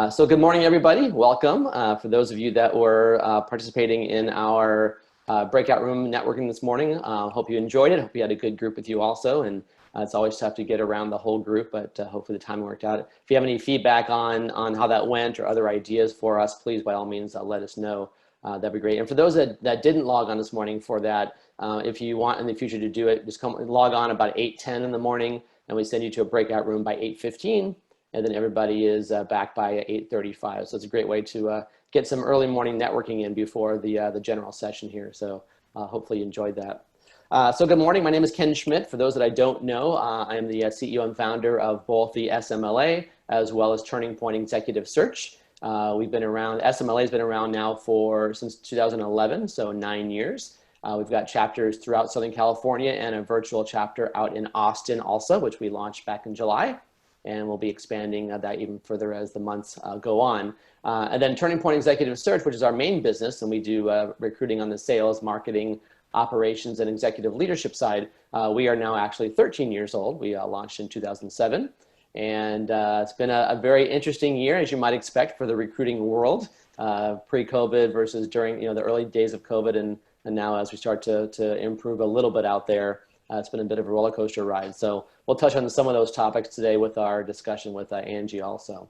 So good morning, everybody. Welcome. For those of you that were participating in our breakout room networking this morning, hope you enjoyed it. Hope you had a good group with you also. And it's always tough to get around the whole group, but hopefully the time worked out. If you have any feedback on how that went or other ideas for us, please, by all means, let us know. That'd be great. And for those that didn't log on this morning for that, if you want in the future to do it, just log on about 8:10 in the morning, and we send you to a breakout room by 8:15. And then everybody is back by 8:35. So it's a great way to get some early morning networking in before the general session here. So hopefully you enjoyed that. So good morning. My name is Ken Schmitt. For those that I don't know, I am the CEO and founder of both the SMLA as well as TurningPoint Executive Search. We've been around, SMLA has been around now since 2011, so 9 years. We've got chapters throughout Southern California and a virtual chapter out in Austin also, which we launched back in July. And we'll be expanding that even further as the months go on. And then TurningPoint Executive Search, which is our main business, and we do recruiting on the sales, marketing, operations, and executive leadership side. We are now actually 13 years old. We launched in 2007. And it's been a very interesting year, as you might expect, for the recruiting world, pre-COVID versus during the early days of COVID, and now as we start to improve a little bit out there. It's been a bit of a roller coaster ride. So we'll touch on some of those topics today with our discussion with Angie also.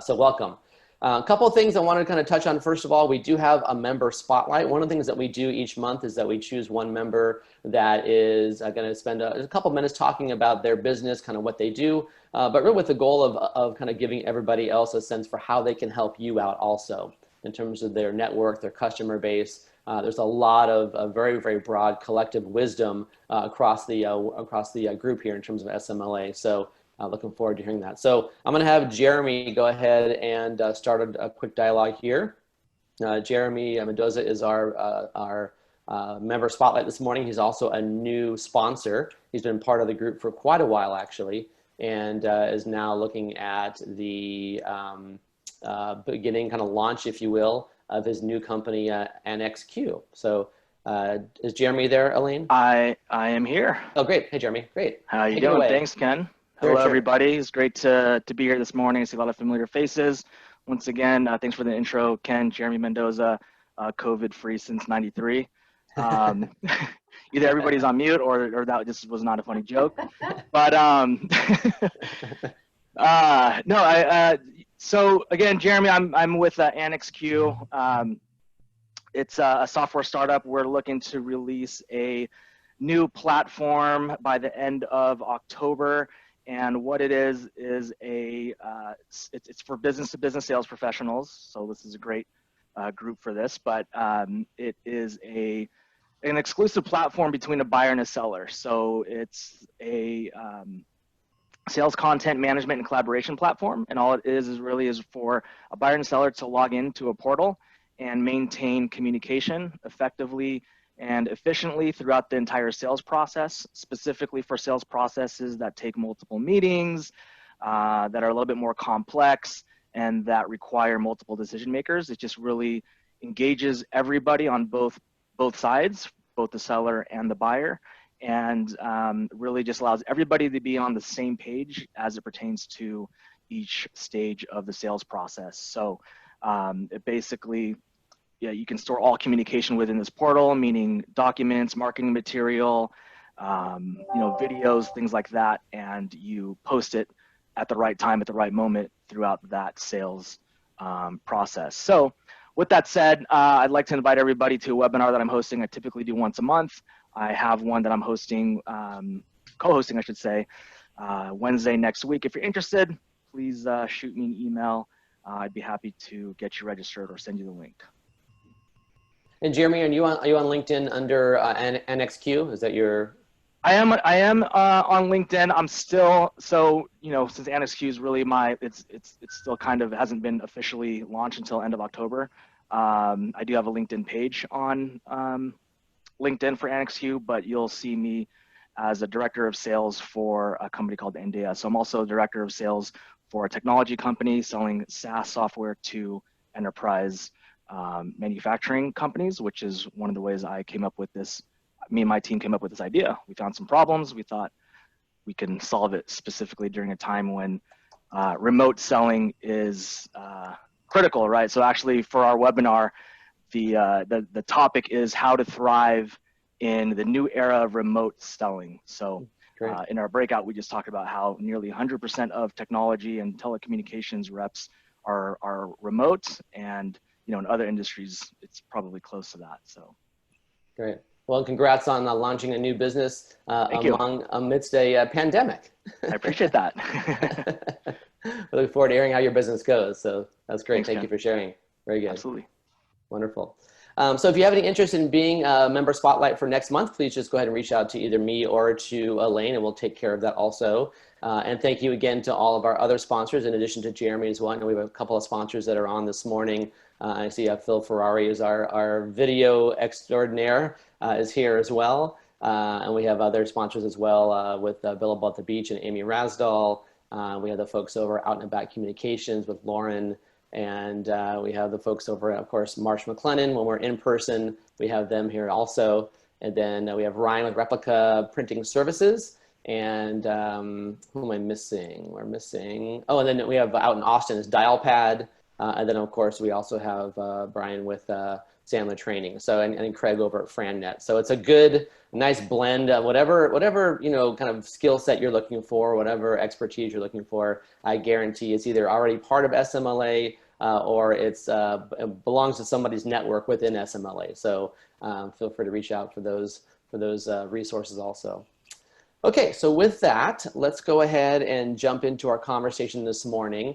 So welcome. A couple of things I want to kind of touch on. First of all, we do have a member spotlight. One of the things that we do each month is that we choose one member that is going to spend a couple of minutes talking about their business, kind of what they do, but really with the goal of kind of giving everybody else a sense for how they can help you out also in terms of their network, their customer base. There's a lot of very, very broad collective wisdom across the group here in terms of SMLA. So looking forward to hearing that. So I'm going to have Jeremy go ahead and start a quick dialogue here. Jeremy Mendoza is our member spotlight this morning. He's also a new sponsor. He's been part of the group for quite a while, actually, and is now looking at the beginning kind of launch, if you will, of his new company, NXQ. So is Jeremy there, Elaine? I am here. Oh, great. Hey, Jeremy. Great. How you doing? Thanks, Ken. Hello, everybody. It's great to be here this morning. I see a lot of familiar faces. Once again, thanks for the intro, Ken. Jeremy Mendoza, COVID-free since '93. Either everybody's on mute or that just was not a funny joke. But no, so again, Jeremy, I'm with NXQ. It's a software startup. We're looking to release a new platform by the end of October. And what it is it's for business-to-business sales professionals. So this is a great group for this. But it is an exclusive platform between a buyer and a seller. So it's a sales content management and collaboration platform, and all it is really for a buyer and seller to log into a portal and maintain communication effectively and efficiently throughout the entire sales process, specifically for sales processes that take multiple meetings, that are a little bit more complex, and that require multiple decision makers. It just really engages everybody on both sides, both the seller and the buyer, and really just allows everybody to be on the same page as it pertains to each stage of the sales process. So it basically, you can store all communication within this portal, meaning documents, marketing material, videos, things like that, and you post it at the right time, at the right moment throughout that sales process. So with that said, I'd like to invite everybody to a webinar that I'm hosting. I typically do once a month. I have one that I'm hosting, co-hosting, I should say, Wednesday next week. If you're interested, please shoot me an email. I'd be happy to get you registered or send you the link. And Jeremy, are you on LinkedIn under NXQ? Is that your? I am on LinkedIn. I'm still, so since NXQ is really it's still kind of hasn't been officially launched until end of October. I do have a LinkedIn page on LinkedIn for NXQ, but you'll see me as a director of sales for a company called NDS. So I'm also a director of sales for a technology company selling SaaS software to enterprise manufacturing companies, which is one of the ways I came up with this. Me and my team came up with this idea. We found some problems. We thought we can solve it specifically during a time when remote selling is critical, right? So actually for our webinar, the topic is how to thrive in the new era of remote selling. So in our breakout, we just talked about how nearly 100% of technology and telecommunications reps are remote, and in other industries, it's probably close to that. So great. Well, congrats on launching a new business amidst a pandemic. I appreciate that. We look forward to hearing how your business goes. So that's great. Thanks, Thank you for sharing. Very good. Absolutely. Wonderful. So if you have any interest in being a member spotlight for next month, please just go ahead and reach out to either me or to Elaine, and we'll take care of that also. And thank you again to all of our other sponsors, in addition to Jeremy as well. I know we have a couple of sponsors that are on this morning. I see Phil Ferrari is our video extraordinaire is here as well. And we have other sponsors as well with Billable at the Beach and Amy Rasdall. We have the folks over Out and About Communications with Lauren. And we have the folks over, of course, Marsh McLennan. When we're in person, we have them here also. And then we have Ryan with Replica Printing Services. And who am I missing? We're missing, oh, and then we have out in Austin is Dialpad. And then, of course, we also have Brian with Sandler Training. So, and Craig over at FranNet. So it's a good, nice blend of whatever, kind of skill set you're looking for, whatever expertise you're looking for. I guarantee it's either already part of SMLA or it belongs to somebody's network within SMLA. So feel free to reach out for those resources also. Okay, so with that, let's go ahead and jump into our conversation this morning.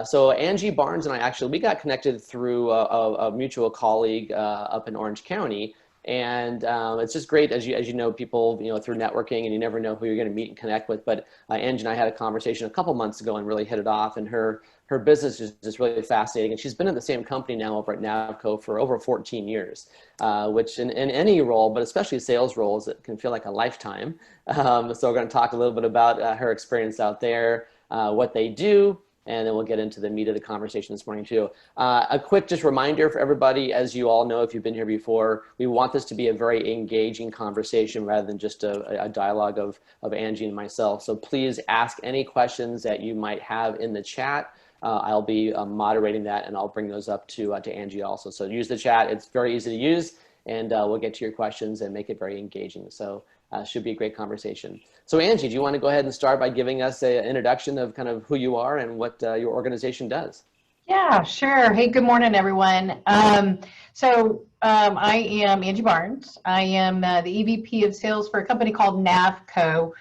So Angie Barnes and I we got connected through a mutual colleague up in Orange County. And it's just great, as you know, people, through networking, and you never know who you're going to meet and connect with. But Angie and I had a conversation a couple months ago and really hit it off. And her business is just really fascinating. And she's been in the same company now over at NAVCO for over 14 years, which in any role, but especially sales roles, it can feel like a lifetime. So we're going to talk a little bit about her experience out there, what they do, and then we'll get into the meat of the conversation this morning too. A quick just reminder for everybody, as you all know, if you've been here before, we want this to be a very engaging conversation rather than just a dialogue of Angie and myself. So please ask any questions that you might have in the chat. I'll be moderating that, and I'll bring those up to Angie also. So use the chat. It's very easy to use, and we'll get to your questions and make it very engaging. So should be a great conversation. So Angie, do you want to go ahead and start by giving us an introduction of kind of who you are and what your organization does? Yeah, sure. Hey, good morning, everyone. I am Angie Barnes. I am the EVP of sales for a company called NAVCO.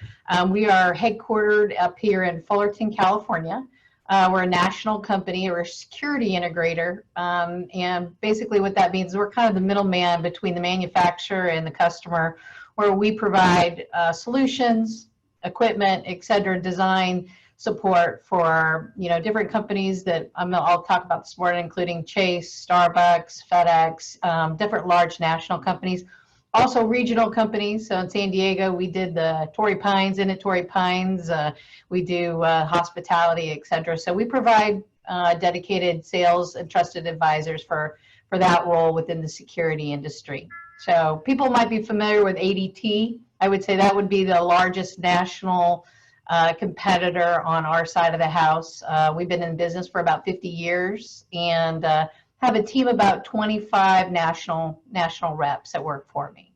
We are headquartered up here in Fullerton, California. We're a national company. We're a security integrator. And basically what that means is we're kind of the middleman between the manufacturer and the customer, where we provide solutions, equipment, et cetera, design support for different companies that I'll talk about this morning, including Chase, Starbucks, FedEx, different large national companies, also regional companies. So in San Diego, we did the Torrey Pines, in at Torrey Pines. We do hospitality, et cetera. So we provide dedicated sales and trusted advisors for that role within the security industry. So people might be familiar with ADT. I would say that would be the largest national competitor on our side of the house. We've been in business for about 50 years and have a team of about 25 national reps that work for me.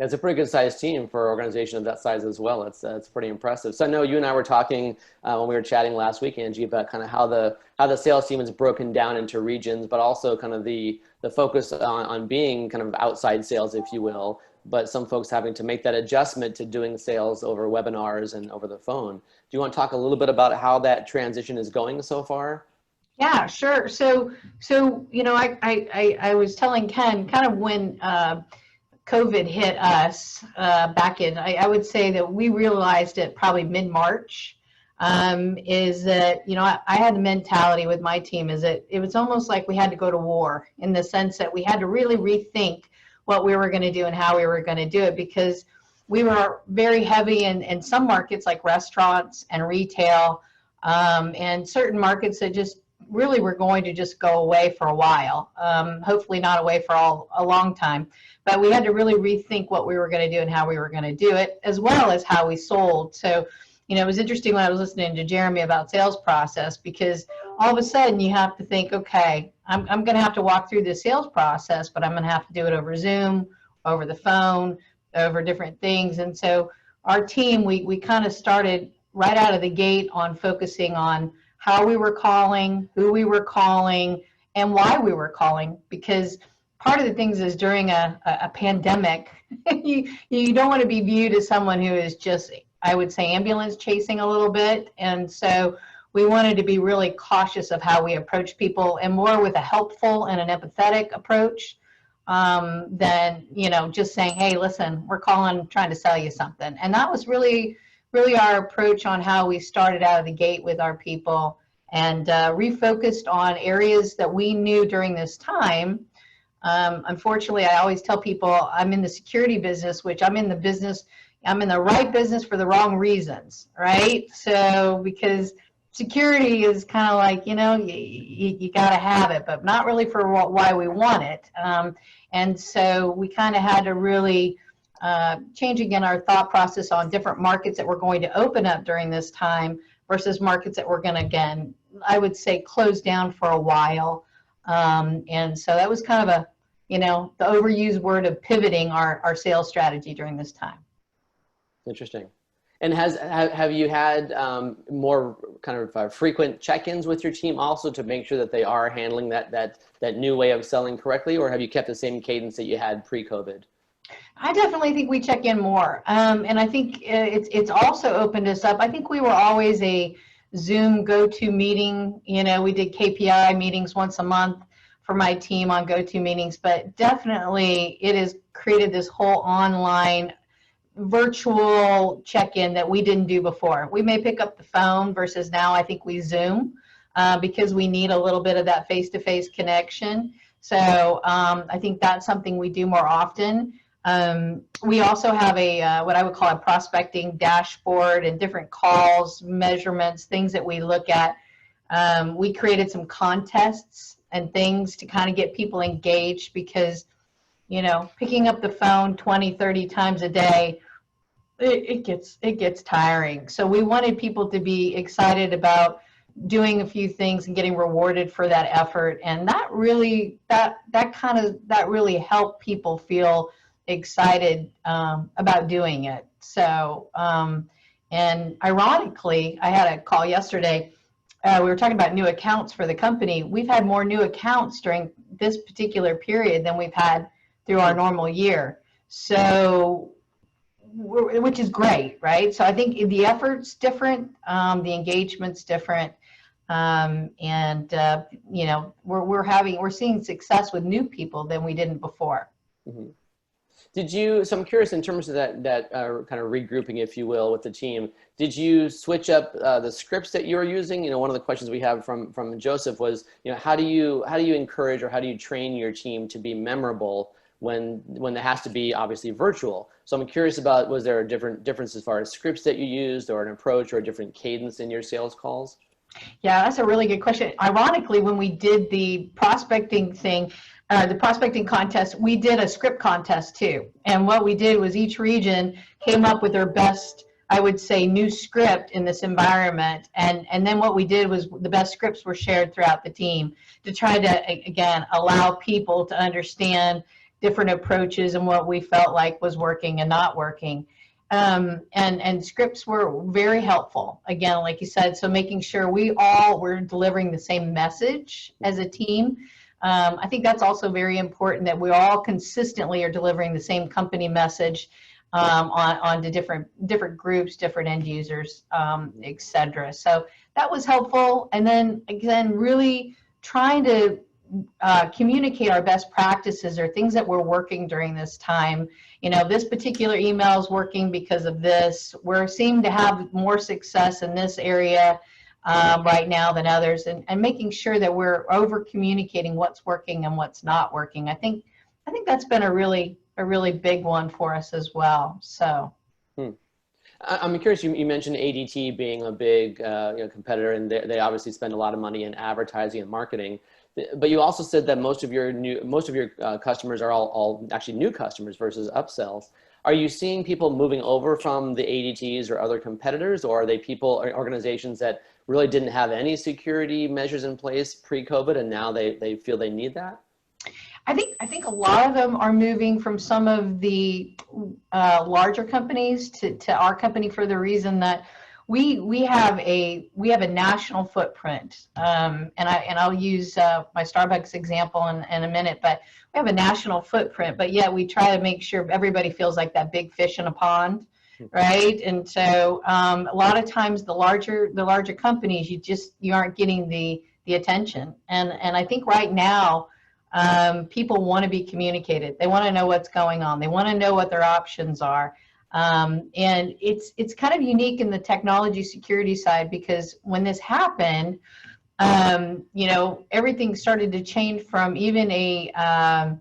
That's a pretty good sized team for an organization of that size as well. It's pretty impressive. So I know you and I were talking when we were chatting last week, Angie, about kind of how the sales team is broken down into regions, but also kind of the focus on being kind of outside sales, if you will, but some folks having to make that adjustment to doing sales over webinars and over the phone. Do you want to talk a little bit about how that transition is going so far? Yeah, sure. So I was telling Ken kind of when COVID hit us back in, I would say that we realized it probably mid-March, is that, I had the mentality with my team is that it was almost like we had to go to war, in the sense that we had to really rethink what we were going to do and how we were going to do it, because we were very heavy in some markets like restaurants and retail, and certain markets that just really were going to just go away for a while, hopefully not away for a long time. But we had to really rethink what we were going to do and how we were going to do it, as well as how we sold. So you know, it was interesting when I was listening to Jeremy about sales process, because all of a sudden you have to think, okay, I'm going to have to walk through this sales process, but I'm going to have to do it over Zoom, over the phone, over different things. And so our team, we kind of started right out of the gate on focusing on how we were calling, who we were calling, and why we were calling, because part of the things is during a pandemic, you don't want to be viewed as someone who is just, I would say, ambulance chasing a little bit. And so we wanted to be really cautious of how we approach people, and more with a helpful and an empathetic approach than, you know, just saying, hey, listen, we're calling, trying to sell you something. And that was really our approach on how we started out of the gate with our people, and refocused on areas that we knew during this time. Unfortunately, I always tell people I'm in the security business, which I'm in the right business for the wrong reasons, right? So because security is kind of like, you know, you got to have it, but not really for why we want it. And so we kind of had to really change again our thought process on different markets that we're going to open up during this time versus markets that we're going to, again, I would say, close down for a while. And so that was kind of a, you know, the overused word of pivoting our sales strategy during this time. Interesting. And have you had more kind of frequent check-ins with your team also to make sure that they are handling that new way of selling correctly, or have you kept the same cadence that you had pre-COVID? I definitely think we check in more, and I think it's also opened us up. I think we were always a Zoom go-to meeting. You know, we did KPI meetings once a month for my team on go-to meetings, but definitely it has created this whole online virtual check-in that we didn't do before. We may pick up the phone versus now I think we Zoom because we need a little bit of that face-to-face connection. So I think that's something we do more often. We also have a what I would call a prospecting dashboard and different calls, measurements, things that we look at. We created some contests and things to kind of get people engaged, because, you know, picking up the phone 20, 30 times a day, it gets tiring. So we wanted people to be excited about doing a few things and getting rewarded for that effort. And that really, that really helped people feel excited about doing it. So, and ironically, I had a call yesterday. We were talking about new accounts for the company. We've had more new accounts during this particular period than we've had through our normal year. So, which is great, right? So I think the effort's different, the engagement's different, and you know, we're seeing success with new people than we didn't before. Mm-hmm. So I'm curious, in terms of that kind of regrouping, if you will, with the team, did you switch up the scripts that you were using? You know, one of the questions we have from Joseph was, you know, how do you encourage, or how do you train your team to be memorable when there has to be obviously virtual? So I'm curious about, was there a difference as far as scripts that you used, or an approach, or a different cadence in your sales calls? Yeah, that's a really good question. Ironically, when we did the prospecting thing, the prospecting contest, we did a script contest too. And what we did was each region came up with their best, I would say, new script in this environment. And then what we did was the best scripts were shared throughout the team to try to, again, allow people to understand different approaches and what we felt like was working and not working. And scripts were very helpful, again, like you said, so making sure we all were delivering the same message as a team. I think that's also very important, that we all consistently are delivering the same company message on to different groups, different end users, et cetera. So that was helpful. And then again, really trying to communicate our best practices or things that we're working during this time. You know, this particular email is working because of this. We're seeming to have more success in this area right now than others, and making sure that we're over communicating what's working and what's not working. I think that's been a really big one for us as well. So. I'm curious, you mentioned ADT being a big competitor, and they obviously spend a lot of money in advertising and marketing. But you also said that most of your customers are all actually new customers versus upsells. Are you seeing people moving over from the ADTs or other competitors, or are they people or organizations that really didn't have any security measures in place pre-COVID and now they feel they need that? I think a lot of them are moving from some of the larger companies to our company for the reason that we have a national footprint, and I'll use my Starbucks example in a minute, but we have a national footprint, but yet we try to make sure everybody feels like that big fish in a pond, right? And so a lot of times the larger companies, you aren't getting the attention, and I think right now people want to be communicated. They want to know what's going on. They want to know what their options are. And it's kind of unique in the technology security side, because when this happened, everything started to change from even a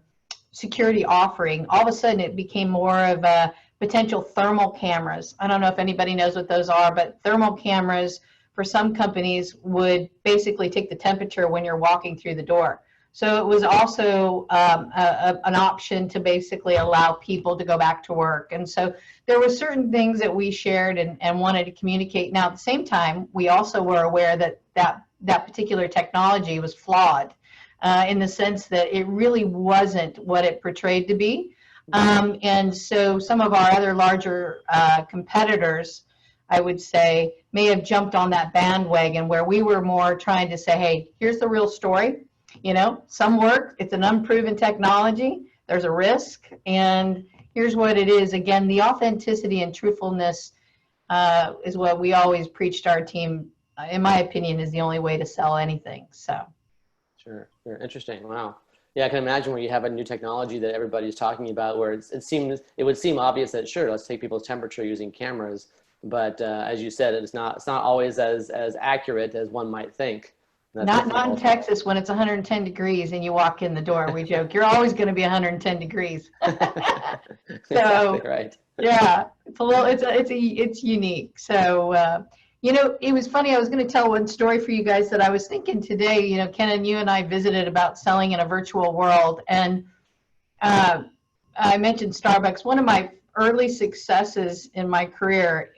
security offering. All of a sudden it became more of a potential thermal cameras. I don't know if anybody knows what those are, but thermal cameras for some companies would basically take the temperature when you're walking through the door. So it was also an option to basically allow people to go back to work. And so there were certain things that we shared and wanted to communicate. Now, at the same time, we also were aware that particular technology was flawed in the sense that it really wasn't what it portrayed to be. And so some of our other larger competitors, I would say, may have jumped on that bandwagon where we were more trying to say, hey, here's the real story. Some work, it's an unproven technology, there's a risk, and here's what it is. Again, the authenticity and truthfulness is what we always preach to our team, in my opinion, is the only way to sell anything. So. Sure. Interesting. Wow. Yeah, I can imagine where you have a new technology that everybody's talking about, where it would seem obvious that, sure, let's take people's temperature using cameras, but as you said, it's not always as accurate as one might think. Not in Texas when it's 110 degrees and you walk in the door. We joke, you're always going to be 110 degrees. So, exactly right. Yeah, it's unique. So, it was funny. I was going to tell one story for you guys that I was thinking today. Ken and you and I visited about selling in a virtual world, and I mentioned Starbucks. One of my early successes in my career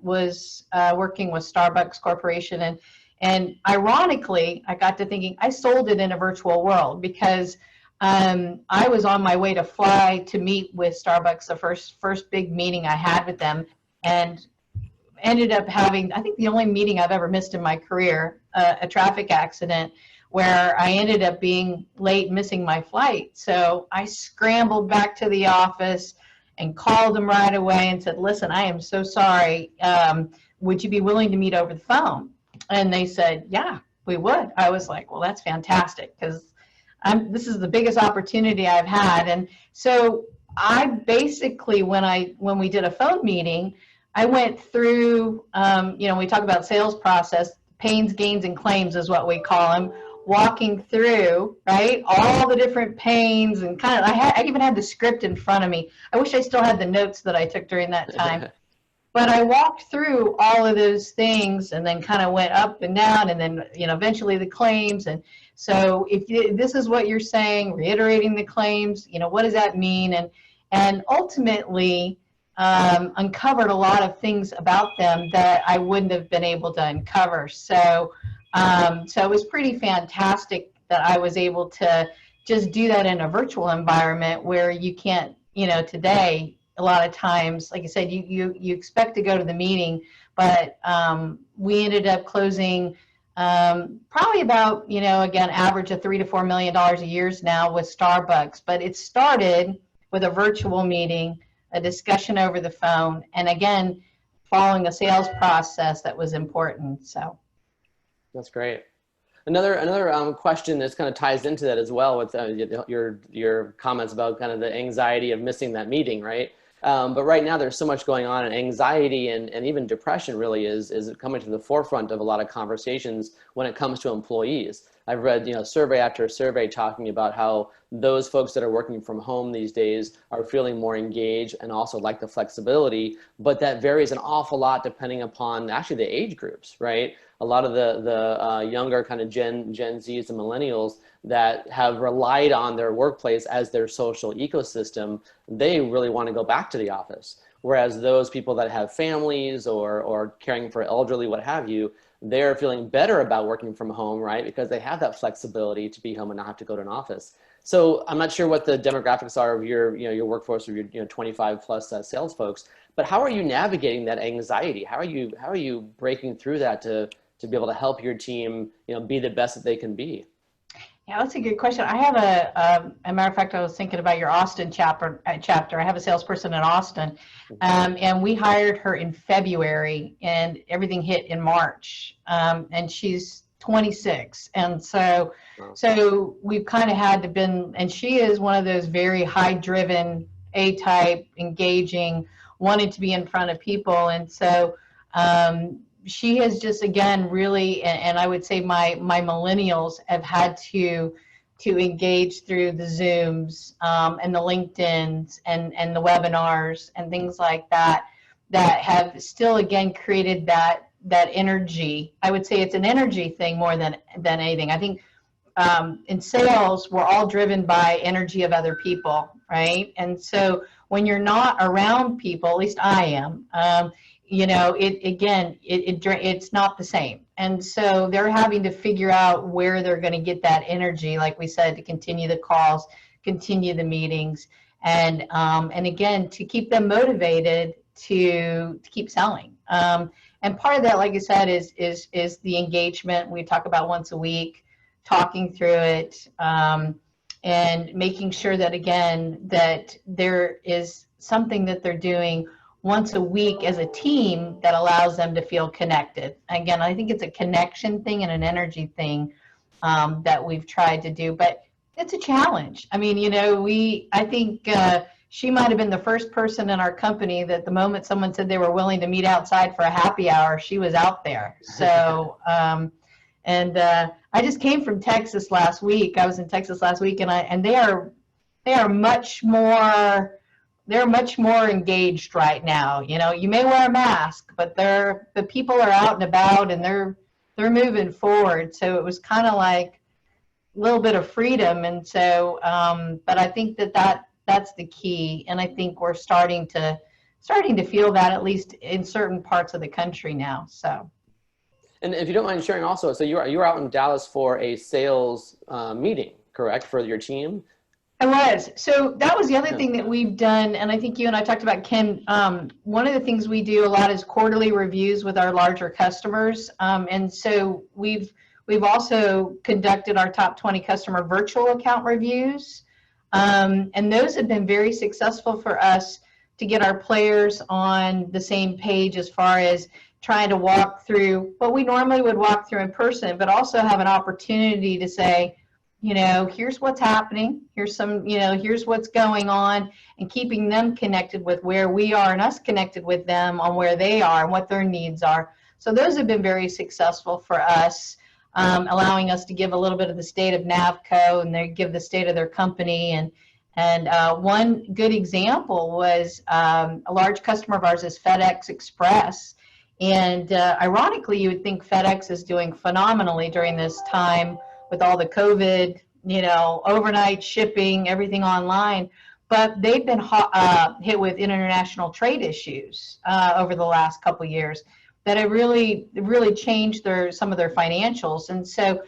was working with Starbucks Corporation, and ironically, I got to thinking I sold it in a virtual world because I was on my way to fly to meet with Starbucks, the first big meeting I had with them, and ended up having, I think, the only meeting I've ever missed in my career, a traffic accident where I ended up being late, missing my flight. So I scrambled back to the office and called them right away and said, listen, I am so sorry. Would you be willing to meet over the phone? And they said, yeah, we would. I was like, well, that's fantastic, because this is the biggest opportunity I've had. And so I basically, when we did a phone meeting, I went through, we talk about sales process, pains, gains, and claims is what we call them, walking through, right, all the different pains, and kind of, I even had the script in front of me. I wish I still had the notes that I took during that time. But I walked through all of those things and then kind of went up and down, and then, eventually the claims. And so if this is what you're saying, reiterating the claims, what does that mean? And ultimately uncovered a lot of things about them that I wouldn't have been able to uncover. So it was pretty fantastic that I was able to just do that in a virtual environment where you can't, today, a lot of times, like I said, you expect to go to the meeting, but we ended up closing probably about, again, average of $3 to $4 million a year now with Starbucks. But it started with a virtual meeting, a discussion over the phone, and again, following a sales process that was important. So that's great. Another question that kind of ties into that as well with your comments about kind of the anxiety of missing that meeting, right? But right now there's so much going on, and anxiety and even depression really is coming to the forefront of a lot of conversations when it comes to employees. I've read, survey after survey talking about how those folks that are working from home these days are feeling more engaged and also like the flexibility, but that varies an awful lot depending upon actually the age groups, right? a lot of the younger kind of Gen Zs and millennials that have relied on their workplace as their social ecosystem, they really want to go back to the office. Whereas those people that have families or caring for elderly, what have you, they're feeling better about working from home, right? Because they have that flexibility to be home and not have to go to an office. So I'm not sure what the demographics are of your, your workforce of your, 25 plus sales folks, but how are you navigating that anxiety? How are you breaking through that to be able to help your team, be the best that they can be? Yeah, that's a good question. I have a matter of fact, I was thinking about your Austin chapter. I have a salesperson in Austin, and we hired her in February, and everything hit in March, and she's 26, and so we've kind of had to been, and she is one of those very high-driven, A-type, engaging, wanting to be in front of people, and so she has just, again, really, and I would say my millennials have had to engage through the Zooms and the LinkedIns and the webinars and things like that have still, again, created that energy. I would say it's an energy thing more than anything. I think in sales, we're all driven by energy of other people, right? And so when you're not around people, at least I am, it's not the same. And so they're having to figure out where they're going to get that energy, like we said, to continue the calls, continue the meetings, and again, to keep them motivated to keep selling. And part of that, like I said, is the engagement. We talk about once a week, talking through it, and making sure that, again, that there is something that they're doing once a week as a team that allows them to feel connected. Again, I think it's a connection thing and an energy thing that we've tried to do, but it's a challenge. I mean, I think she might have been the first person in our company that the moment someone said they were willing to meet outside for a happy hour, she was out there. So, I just came from Texas last week. I was in Texas last week, and they are much more. They're much more engaged right now. You may wear a mask, but the people are out and about, and they're moving forward. So it was kind of like a little bit of freedom. And so, but I think that's the key. And I think we're starting to feel that, at least in certain parts of the country now. So. And if you don't mind sharing also, so you were out in Dallas for a sales meeting, correct, for your team? I was. So that was the other thing that we've done, and I think you and I talked about, Ken, one of the things we do a lot is quarterly reviews with our larger customers. And so we've also conducted our top 20 customer virtual account reviews. And those have been very successful for us to get our players on the same page as far as trying to walk through what we normally would walk through in person, but also have an opportunity to say, here's what's happening, here's what's going on, and keeping them connected with where we are and us connected with them on where they are and what their needs are. So those have been very successful for us, allowing us to give a little bit of the state of NAVCO, and they give the state of their company. And one good example was a large customer of ours is FedEx Express. And ironically, you would think FedEx is doing phenomenally during this time with all the COVID, overnight shipping, everything online, but they've been hit with international trade issues over the last couple of years that have really changed some of their financials. And so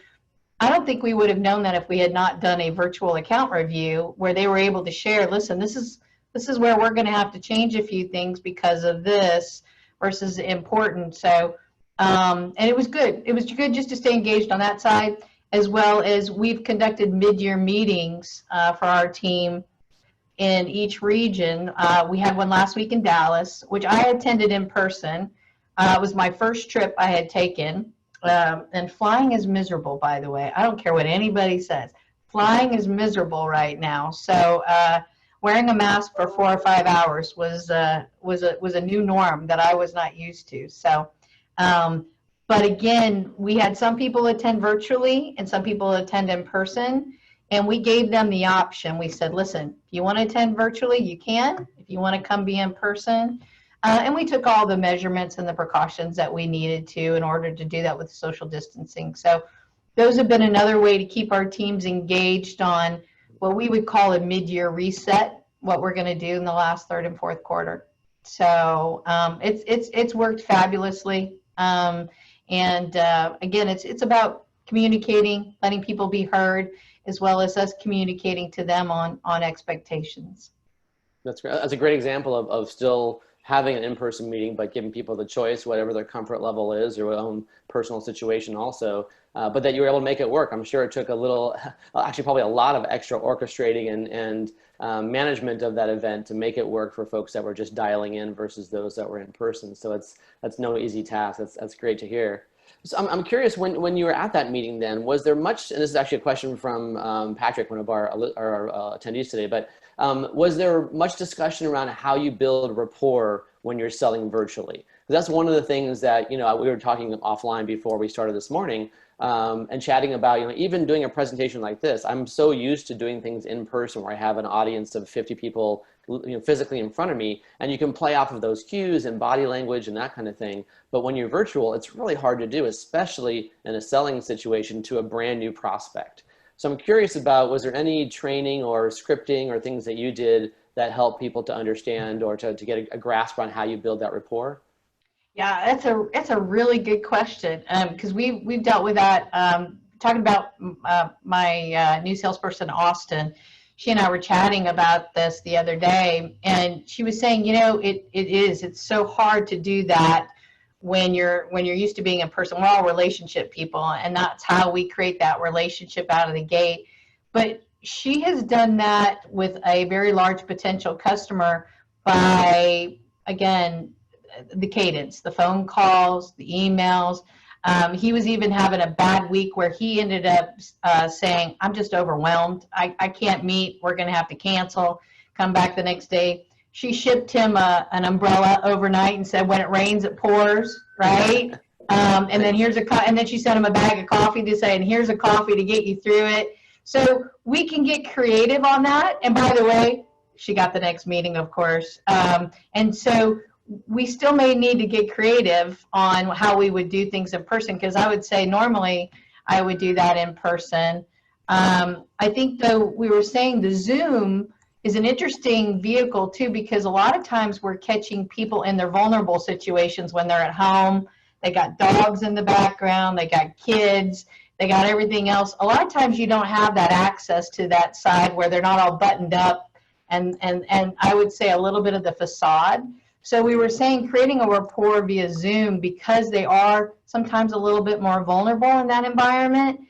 I don't think we would have known that if we had not done a virtual account review where they were able to share, listen, this is where we're going to have to change a few things because of this versus important. So, and it was good. It was good just to stay engaged on that side, as well as we've conducted mid-year meetings for our team in each region. We had one last week in Dallas, which I attended in person. It was my first trip I had taken. And flying is miserable, by the way. I don't care what anybody says. Flying is miserable right now. So wearing a mask for 4 or 5 hours was a new norm that I was not used to. So, but again, we had some people attend virtually and some people attend in person, and we gave them the option. We said, listen, if you want to attend virtually, you can. If you want to come be in person, And we took all the measurements and the precautions that we needed to in order to do that with social distancing. So those have been another way to keep our teams engaged on what we would call a mid-year reset, what we're going to do in the last third and fourth quarter. So it's worked fabulously. And again, it's about communicating, letting people be heard, as well as us communicating to them on expectations. That's great. That's a great example of still having an in-person meeting, but giving people the choice, whatever their comfort level is, or their own personal situation also, but that you were able to make it work. I'm sure it took a little, actually probably a lot of extra orchestrating and management of that event to make it work for folks that were just dialing in versus those that were in person. So that's no easy task. That's great to hear. So I'm curious, when you were at that meeting then, was there much, and this is actually a question from Patrick, one of our attendees today, but was there much discussion around how you build rapport when you're selling virtually? That's one of the things that, we were talking offline before we started this morning, and chatting about, even doing a presentation like this. I'm so used to doing things in person where I have an audience of 50 people, physically in front of me, and you can play off of those cues and body language and that kind of thing. But when you're virtual, it's really hard to do, especially in a selling situation to a brand new prospect. So I'm curious about, was there any training or scripting or things that you did that helped people to understand or to get a grasp on how you build that rapport? Yeah, that's a really good question, because we've dealt with that. Talking about my new salesperson, Austin, she and I were chatting about this the other day, and she was saying, it's so hard to do that when you're used to being in person. We're all relationship people, and that's how we create that relationship out of the gate. But she has done that with a very large potential customer by, again, the cadence, the phone calls, the emails. He was even having a bad week where he ended up saying, I'm just overwhelmed. I can't meet. We're going to have to cancel. Come back the next day. She shipped him an umbrella overnight and said, when it rains, it pours, right? And then and then she sent him a bag of coffee to say, and here's a coffee to get you through it. So we can get creative on that. And by the way, she got the next meeting, of course. And so we still may need to get creative on how we would do things in person, because I would say normally I would do that in person. I think, though, we were saying the Zoom is an interesting vehicle too, because a lot of times we're catching people in their vulnerable situations when they're at home. They got dogs in the background, they got kids, they got everything else. A lot of times you don't have that access to that side where they're not all buttoned up, and I would say a little bit of the facade. So we were saying creating a rapport via Zoom, because they are sometimes a little bit more vulnerable in that environment,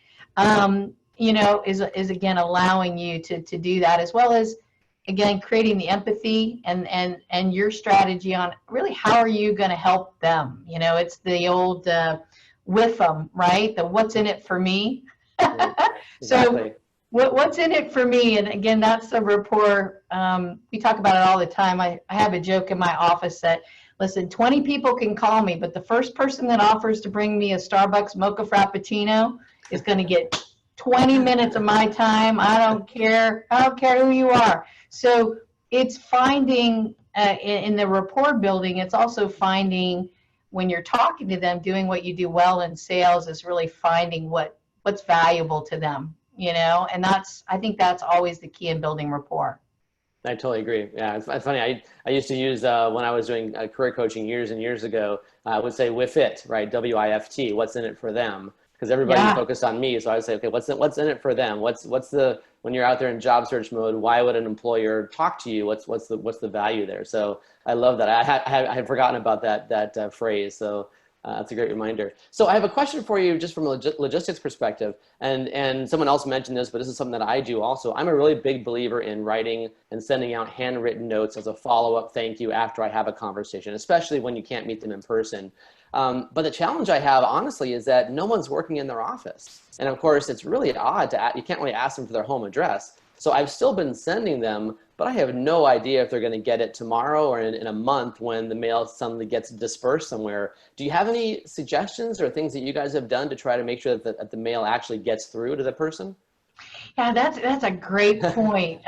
is again allowing you to do that, as well as, again, creating the empathy and your strategy on really how are you going to help them. It's the old with them, right? The what's in it for me. Exactly. So what's in it for me? And again, that's the rapport. We talk about it all the time. I have a joke in my office that, listen, 20 people can call me, but the first person that offers to bring me a Starbucks mocha frappuccino is going to get 20 minutes of my time. I don't care who you are. So it's finding in the rapport building, it's also finding when you're talking to them, doing what you do well in sales is really finding what's valuable to them, and I think that's always the key in building rapport. I totally agree. Yeah, it's funny. I used to use, when I was doing career coaching years and years ago, I would say with it, right? WIFT, what's in it for them? Because everybody focused on me. So I would say, okay, what's in it for them? When you're out there in job search mode, why would an employer talk to you? What's the value there? So I love that. I had forgotten about that phrase. So that's a great reminder. So I have a question for you just from a logistics perspective. And someone else mentioned this, but this is something that I do also. I'm a really big believer in writing and sending out handwritten notes as a follow-up thank you after I have a conversation, especially when you can't meet them in person. But the challenge I have, honestly, is that no one's working in their office. And of course, it's really odd you can't really ask them for their home address. So I've still been sending them, but I have no idea if they're going to get it tomorrow or in a month when the mail suddenly gets dispersed somewhere. Do you have any suggestions or things that you guys have done to try to make sure that the mail actually gets through to the person? Yeah, that's a great point.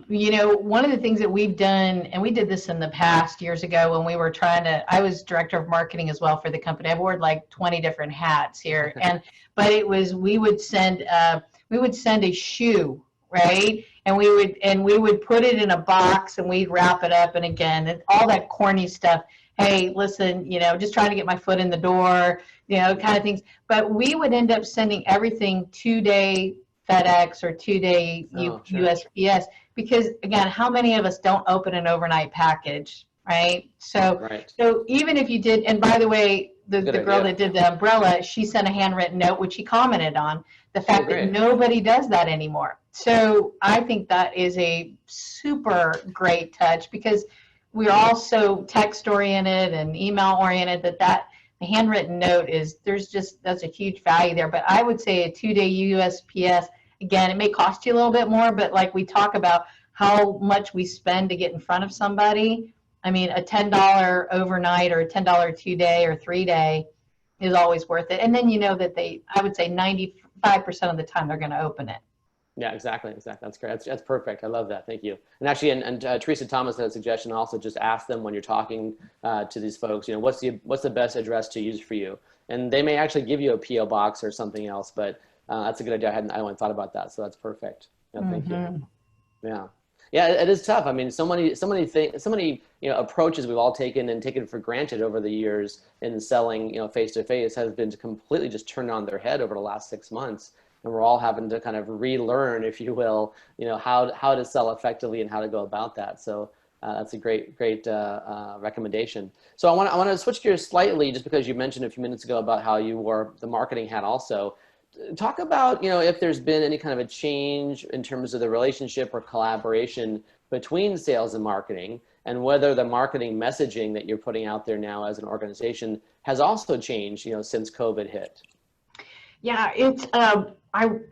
You know, one of the things that we've done, and we did this in the past years ago when we were trying to, I was director of marketing as well for the company. I've worn like 20 different hats here, but it was we would send a shoe, right? And we would put it in a box and we'd wrap it up, and again, all that corny stuff. Hey, listen, you know, just trying to get my foot in the door, you know, kind of things. But we would end up sending everything 2-day FedEx or 2-day Sure. USPS, because again, how many of us don't open an overnight package, right? So even if you did, and by the way, the girl that did the umbrella, she sent a handwritten note, which she commented on the fact that nobody does that anymore. So I think that is a super great touch, because we're all so text oriented and email oriented that the handwritten note is, that's a huge value there. But I would say a 2-day USPS, again, it may cost you a little bit more, but like we talk about how much we spend to get in front of somebody. I mean, a $10 overnight or a $10 2-day or 3-day is always worth it. And then you know that I would say 95% of the time they're going to open it. Yeah, exactly. That's great. That's perfect. I love that. Thank you. And actually, and Teresa Thomas had a suggestion also, just ask them when you're talking to these folks, you know, what's the best address to use for you? And they may actually give you a PO box or something else, but that's a good idea. I hadn't thought about that. So that's perfect. Yeah, thank you. Yeah. Yeah, it is tough. I mean, so many you know, approaches we've all taken for granted over the years in selling, you know, face-to-face has been completely just turned on their head over the last 6 months. And we're all having to kind of relearn, if you will, you know, how to sell effectively and how to go about that. So that's a great recommendation. So I want to switch gears slightly, just because you mentioned a few minutes ago about how you wore the marketing hat also. Talk about, you know, if there's been any kind of a change in terms of the relationship or collaboration between sales and marketing, and whether the marketing messaging that you're putting out there now as an organization has also changed, you know, since COVID hit. Yeah, it's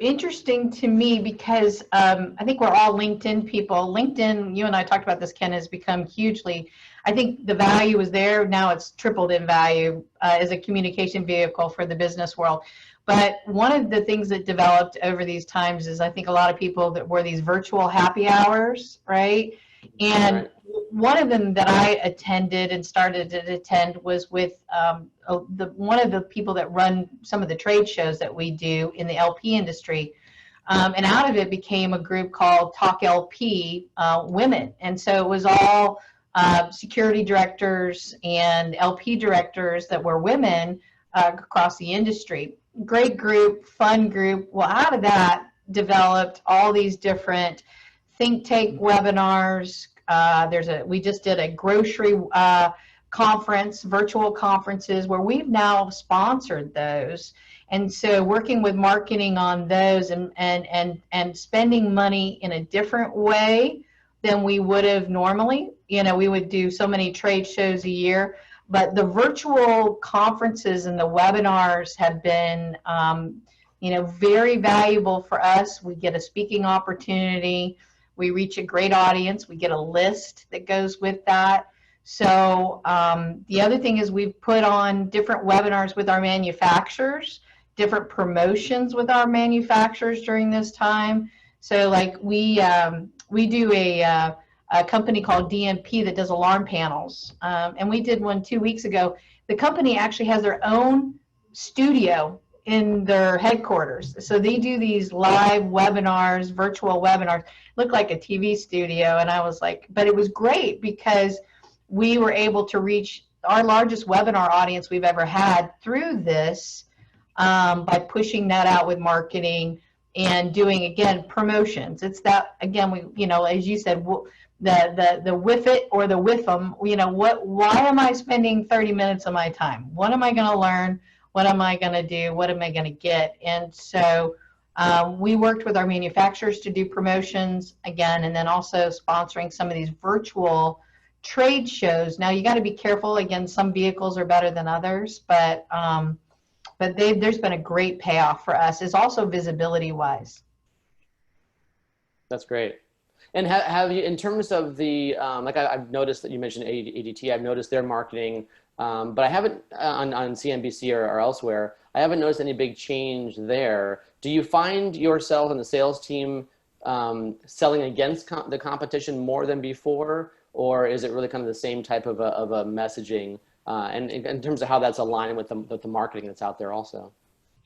interesting to me because I think we're all LinkedIn people. LinkedIn, you and I talked about this, Ken, has become hugely, I think the value is there. Now it's tripled in value as a communication vehicle for the business world. But one of the things that developed over these times is I think a lot of people that were these virtual happy hours, right? And one of them that I attended and started to attend was with one of the people that run some of the trade shows that we do in the LP industry. And out of it became a group called Talk LP Women. And so it was all security directors and LP directors that were women across the industry. Great group, fun group. Well, out of that developed all these different think tank webinars. We just did a grocery conference, virtual conferences, where we've now sponsored those. And so working with marketing on those and spending money in a different way than we would have normally. You know, we would do so many trade shows a year, but the virtual conferences and the webinars have been, you know, very valuable for us. We get a speaking opportunity. We reach a great audience. We get a list that goes with that. So the other thing is we've put on different webinars with our manufacturers, different promotions with our manufacturers during this time. So like we do a company called DMP that does alarm panels. And we did one 2 weeks ago. The company actually has their own studio in their headquarters. So they do these live webinars, virtual webinars, look like a TV studio. And I was like, but it was great because we were able to reach our largest webinar audience we've ever had through this by pushing that out with marketing and doing, again, promotions. It's that, again, we, you know, as you said, the whiff it or the whiff them, you know, why am I spending 30 minutes of my time? What am I going to learn? What am I going to do? What am I going to get? And so we worked with our manufacturers to do promotions again, and then also sponsoring some of these virtual trade shows. Now you got to be careful. Again, some vehicles are better than others, but there's been a great payoff for us. Is also visibility wise. That's great. And have you, in terms of the, like I've noticed that you mentioned ADT, I've noticed their marketing, but I haven't on CNBC or elsewhere, I haven't noticed any big change there. Do you find yourself and the sales team selling against the competition more than before, or is it really kind of the same type of a messaging? And in terms of how that's aligned with the marketing that's out there also.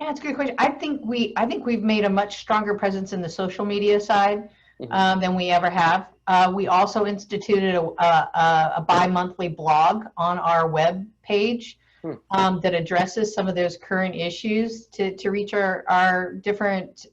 Yeah, it's a good question. I think we've made a much stronger presence in the social media side than we ever have. We also instituted a bi-monthly blog on our web page that addresses some of those current issues to reach our different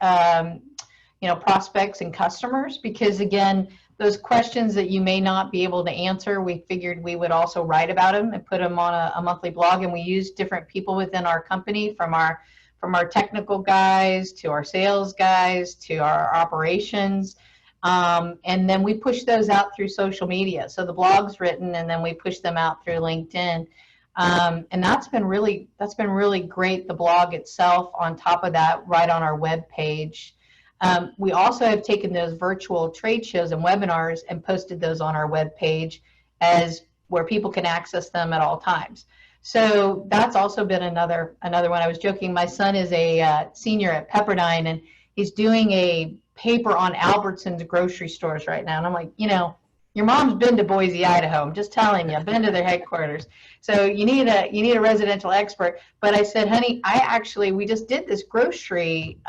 prospects and customers. Because again, those questions that you may not be able to answer, we figured we would also write about them and put them on a monthly blog. And we use different people within our company, from our technical guys to our sales guys to our operations. And then we push those out through social media. So the blog's written, and then we push them out through LinkedIn. And that's been really great. The blog itself, on top of that, right on our web page. We also have taken those virtual trade shows and webinars and posted those on our web page as where people can access them at all times. So that's also been another one. I was joking, my son is a senior at Pepperdine, and he's doing a paper on Albertsons grocery stores right now. And I'm like, your mom's been to Boise, Idaho. I'm just telling you, I've been to their headquarters. So you need a residential expert. But I said, honey, we just did this grocery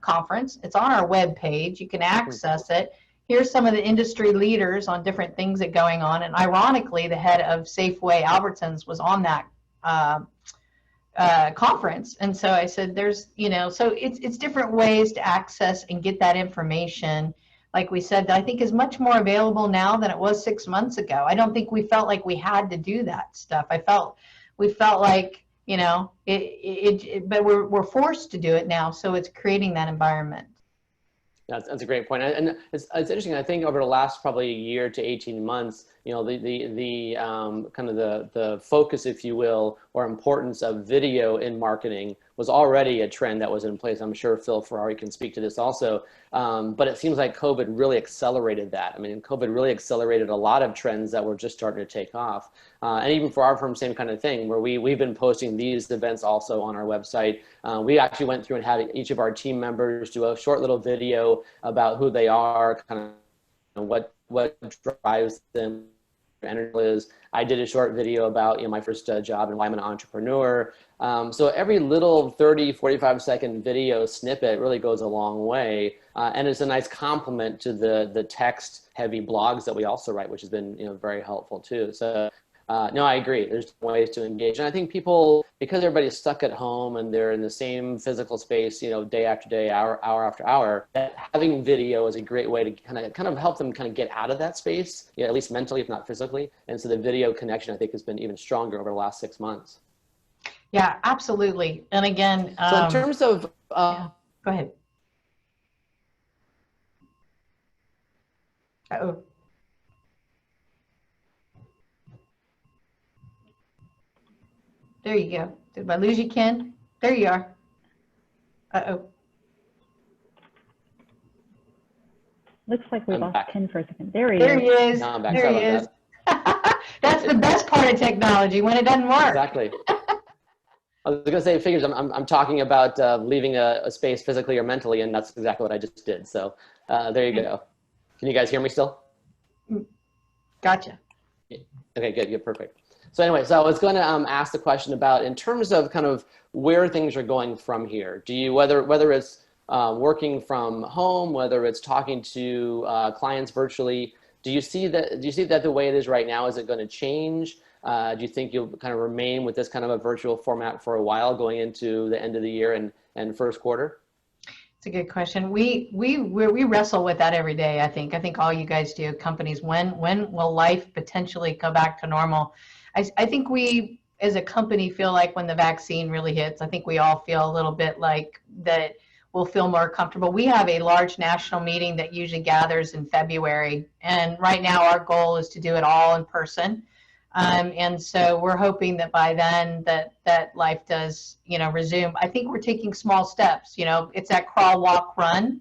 conference. It's on our web page. You can access it. Here's some of the industry leaders on different things that are going on. And ironically, the head of Safeway Albertsons was on that conference. And so I said, so it's different ways to access and get that information. Like we said, that I think is much more available now than it was 6 months ago. I don't think we felt like we had to do that stuff. We felt like, but we're forced to do it now. So it's creating that environment. That's a great point. And it's interesting. I think over the last probably year to 18 months, the kind of the focus, if you will, or importance of video in marketing was already a trend that was in place. I'm sure Phil Ferrari can speak to this also. But it seems like COVID really accelerated that. I mean, COVID really accelerated a lot of trends that were just starting to take off. And even for our firm, same kind of thing, where we've been posting these events also on our website. We actually went through and had each of our team members do a short little video about who they are, kind of what drives them, energy is. I did a short video about my first job and why I'm an entrepreneur. So every little 30, 45-second video snippet really goes a long way. And it's a nice complement to the text-heavy blogs that we also write, which has been very helpful too. So no, I agree. There's ways to engage. And I think people, because everybody's stuck at home and they're in the same physical space, day after day, hour after hour, that having video is a great way to kind of help them kind of get out of that space, at least mentally, if not physically. And so the video connection, I think, has been even stronger over the last 6 months. Yeah, absolutely. And again, so in terms of, go ahead. Uh-oh. There you go. Did I lose you, Ken? There you are. Uh-oh. Looks like we lost back. Ken for a second. There he There he is. No, I'm back. There he is. That's the best part of technology, when it doesn't work. Exactly. I was going to say, figures. I'm talking about leaving a space physically or mentally, and that's exactly what I just did. So there you go. Can you guys hear me still? Gotcha. Okay, good, perfect. So anyway, so I was going to ask the question about, in terms of kind of where things are going from here. Do you, whether it's working from home, whether it's talking to clients virtually, do you see that the way it is right now, is it going to change? Do you think you'll kind of remain with this kind of a virtual format for a while going into the end of the year and first quarter? It's a good question. We wrestle with that every day. I think all you guys do, companies. When will life potentially go back to normal? I think we, as a company, feel like when the vaccine really hits, I think we all feel a little bit like that we'll feel more comfortable. We have a large national meeting that usually gathers in February, and right now our goal is to do it all in person. And so we're hoping that by then that life does, resume. I think we're taking small steps. It's that crawl, walk, run.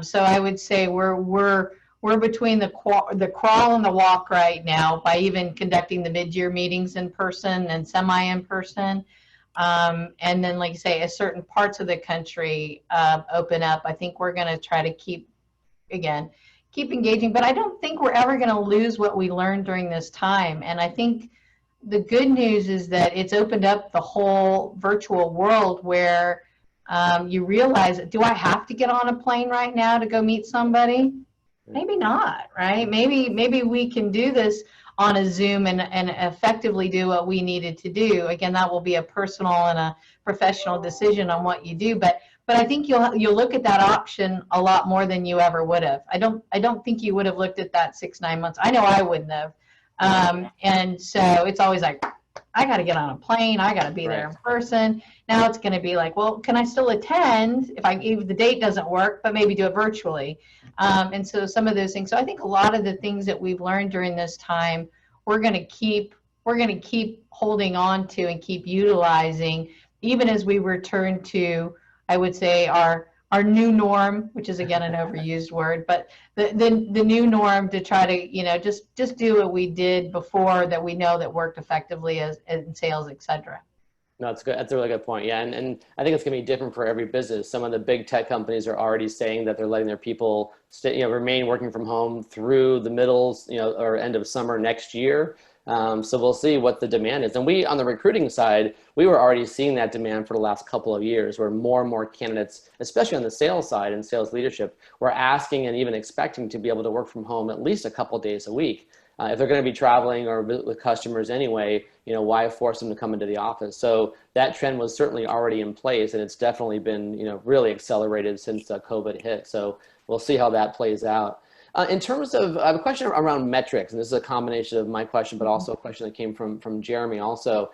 So I would say we're between the crawl and the walk right now, by even conducting the mid-year meetings in person and semi in person. and then, like you say, as certain parts of the country open up, I think we're going to try to keep engaging. But I don't think we're ever going to lose what we learned during this time. And I think the good news is that it's opened up the whole virtual world where you realize, do I have to get on a plane right now to go meet somebody? Maybe not, right? Maybe we can do this on a Zoom and effectively do what we needed to do. Again, that will be a personal and a professional decision on what you do. But I think you'll look at that option a lot more than you ever would have. I don't think you would have looked at that 6-9 months. I know I wouldn't have. And so it's always like, I got to get on a plane. I got to be there in person. Now it's going to be like, well, can I still attend if the date doesn't work, but maybe do it virtually? And so some of those things. So I think a lot of the things that we've learned during this time, we're going to keep holding on to and keep utilizing, even as we return to, I would say, our new norm, which is again an overused word, but the new norm to try to, just do what we did before that we know that worked effectively as in sales, et cetera. No, that's good. That's a really good point. Yeah. And I think it's going to be different for every business. Some of the big tech companies are already saying that they're letting their people remain working from home through the middles, or end of summer next year. So we'll see what the demand is. And we, on the recruiting side, we were already seeing that demand for the last couple of years, where more and more candidates, especially on the sales side and sales leadership, were asking and even expecting to be able to work from home at least a couple days a week. If they're going to be traveling or with customers anyway, why force them to come into the office? So that trend was certainly already in place, and it's definitely been, really accelerated since COVID hit. So we'll see how that plays out. In terms of, I have a question around metrics, and this is a combination of my question, but also a question that came from Jeremy also.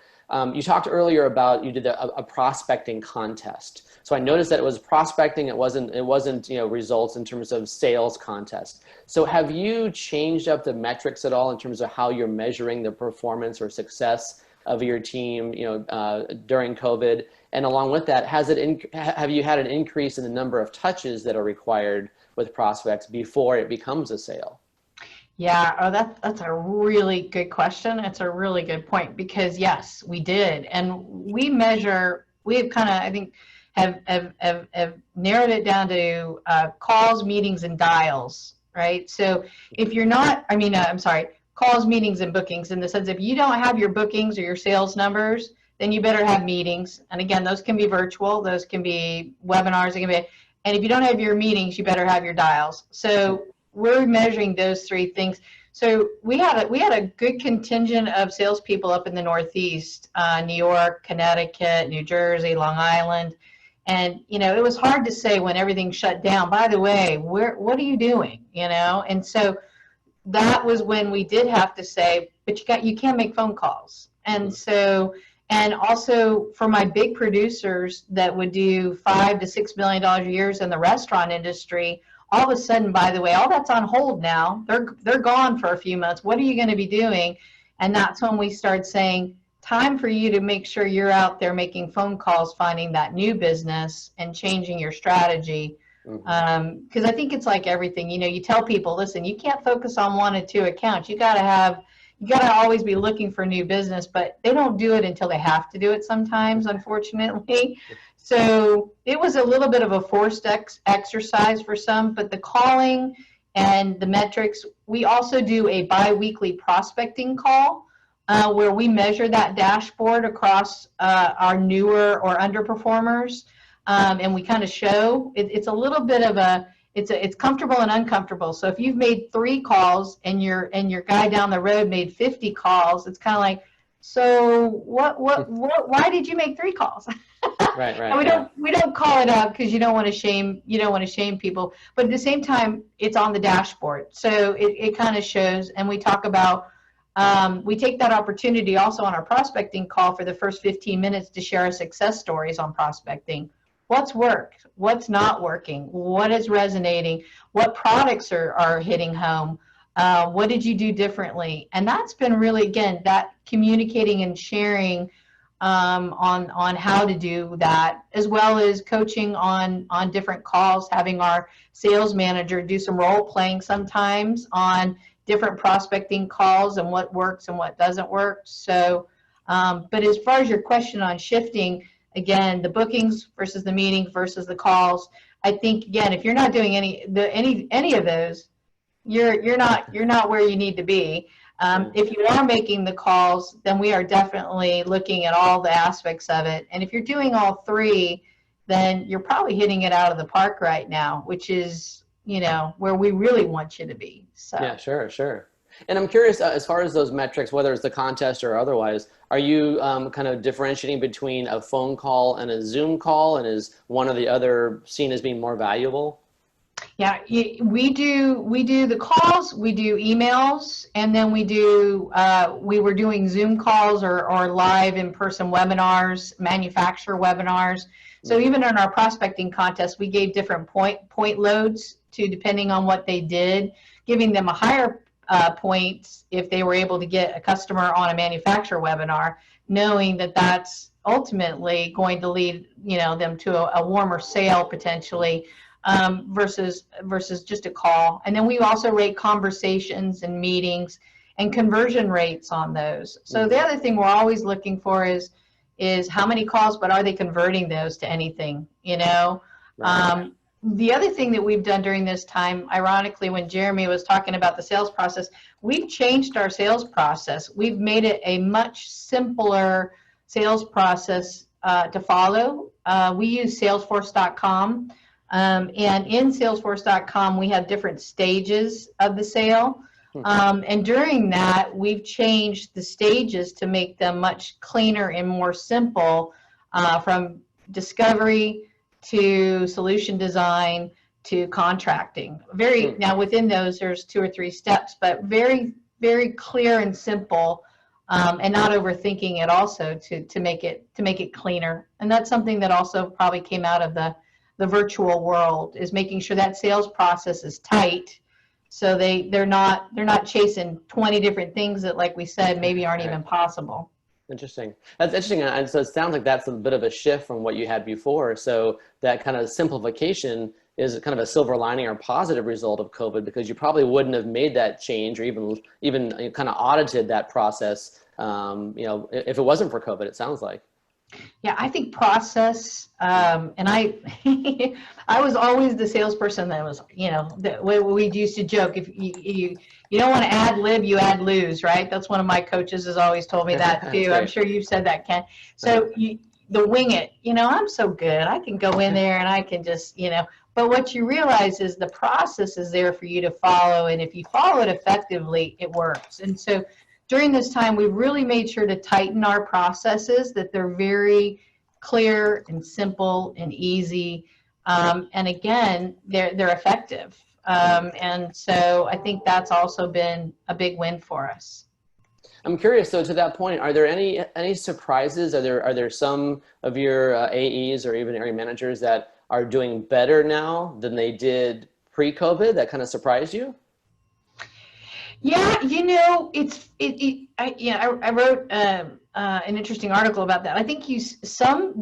You talked earlier about, you did a prospecting contest. So I noticed that it was prospecting. It wasn't results in terms of sales contest. So have you changed up the metrics at all in terms of how you're measuring the performance or success of your team, during COVID? And along with that, have you had an increase in the number of touches that are required with prospects before it becomes a sale? Yeah, that's a really good question. It's a really good point, because yes, we did. And we have kind of, I think, have narrowed it down to calls, meetings, and dials, right? So if you're not, calls, meetings, and bookings, in the sense, if you don't have your bookings or your sales numbers, then you better have meetings. And again, those can be virtual, those can be webinars, and if you don't have your meetings, you better have your dials. So we're measuring those three things. So we had a good contingent of salespeople up in the Northeast, New York, Connecticut, New Jersey, Long Island. And, it was hard to say when everything shut down, by the way, what are you doing? And so that was when we did have to say, but you can't make phone calls. And so, and also for my big producers that would do $5 to $6 million a year in the restaurant industry, all of a sudden, by the way, all that's on hold now. They're gone for a few months. What are you going to be doing? And that's when we start saying, time for you to make sure you're out there making phone calls, finding that new business and changing your strategy. Because I think it's like everything, you tell people, listen, you can't focus on 1 or 2 accounts. You got to always be looking for new business, but they don't do it until they have to do it sometimes, unfortunately. So it was a little bit of a forced exercise for some, but the calling and the metrics, we also do a bi-weekly prospecting call where we measure that dashboard across our newer or underperformers. And we kind of show, it's a little bit of it's comfortable and uncomfortable. So if you've made 3 calls and your guy down the road made 50 calls, it's kind of like, so why did you make 3 calls? Right. And we don't call it out because you don't want to shame people, but at the same time, it's on the dashboard. So it kind of shows, and we talk about, we take that opportunity also on our prospecting call for the first 15 minutes to share our success stories on prospecting. What's worked? What's not working? What is resonating? What products are hitting home? What did you do differently? And that's been really, again, that communicating and sharing on how to do that, as well as coaching on different calls, having our sales manager do some role playing sometimes on different prospecting calls and what works and what doesn't work. So But as far as your question on shifting, again, the bookings versus the meetings versus the calls, I think, again, if you're not doing any of those, you're not where you need to be. If you are making the calls, then we are definitely looking at all the aspects of it. And if you're doing all three, then you're probably hitting it out of the park right now, which is, where we really want you to be. So yeah, sure. And I'm curious, as far as those metrics, whether it's the contest or otherwise, are you kind of differentiating between a phone call and a Zoom call, and is one or the other seen as being more valuable? Yeah, we do the calls, we do emails, and then we were doing Zoom calls or live in-person webinars, manufacturer webinars. So even in our prospecting contest, we gave different point loads to, depending on what they did, giving them a higher points if they were able to get a customer on a manufacturer webinar, knowing that that's ultimately going to lead them to a warmer sale potentially, versus just a call. And then we also rate conversations and meetings and conversion rates on those. So the other thing we're always looking for is how many calls, but are they converting those to anything, Right. The other thing that we've done during this time, ironically, when Jeremy was talking about the sales process, we've changed our sales process. We've made it a much simpler sales process to follow. We use Salesforce.com. And in Salesforce.com, we have different stages of the sale. And during that, we've changed the stages to make them much cleaner and more simple, from discovery to solution design to contracting. Now within those, there's 2 or 3 steps, but very, very clear and simple, and not overthinking it also to make it cleaner. And that's something that also probably came out of the virtual world, is making sure that sales process is tight, so they're not chasing 20 different things that, like we said, maybe aren't even possible. Interesting. That's interesting. And so it sounds like that's a bit of a shift from what you had before. So that kind of simplification is kind of a silver lining or positive result of COVID, because you probably wouldn't have made that change or even kind of audited that process, if it wasn't for COVID, it sounds like. Yeah, I think process, and I I was always the salesperson that was, we used to joke, if you don't want to ad lib, you ad lose, right? That's one of my coaches has always told me that too. I'm sure you've said that, Ken. So the wing it, I'm so good. I can go in there and I can just, but what you realize is the process is there for you to follow. And if you follow it effectively, it works. And so during this time, we really made sure to tighten our processes, that they're very clear and simple and easy. And again, they're effective. And so I think that's also been a big win for us. I'm curious, though, to that point, are there any surprises? Are there some of your AEs or even area managers that are doing better now than they did pre-COVID that kind of surprised you? Yeah, I wrote an interesting article about that. I think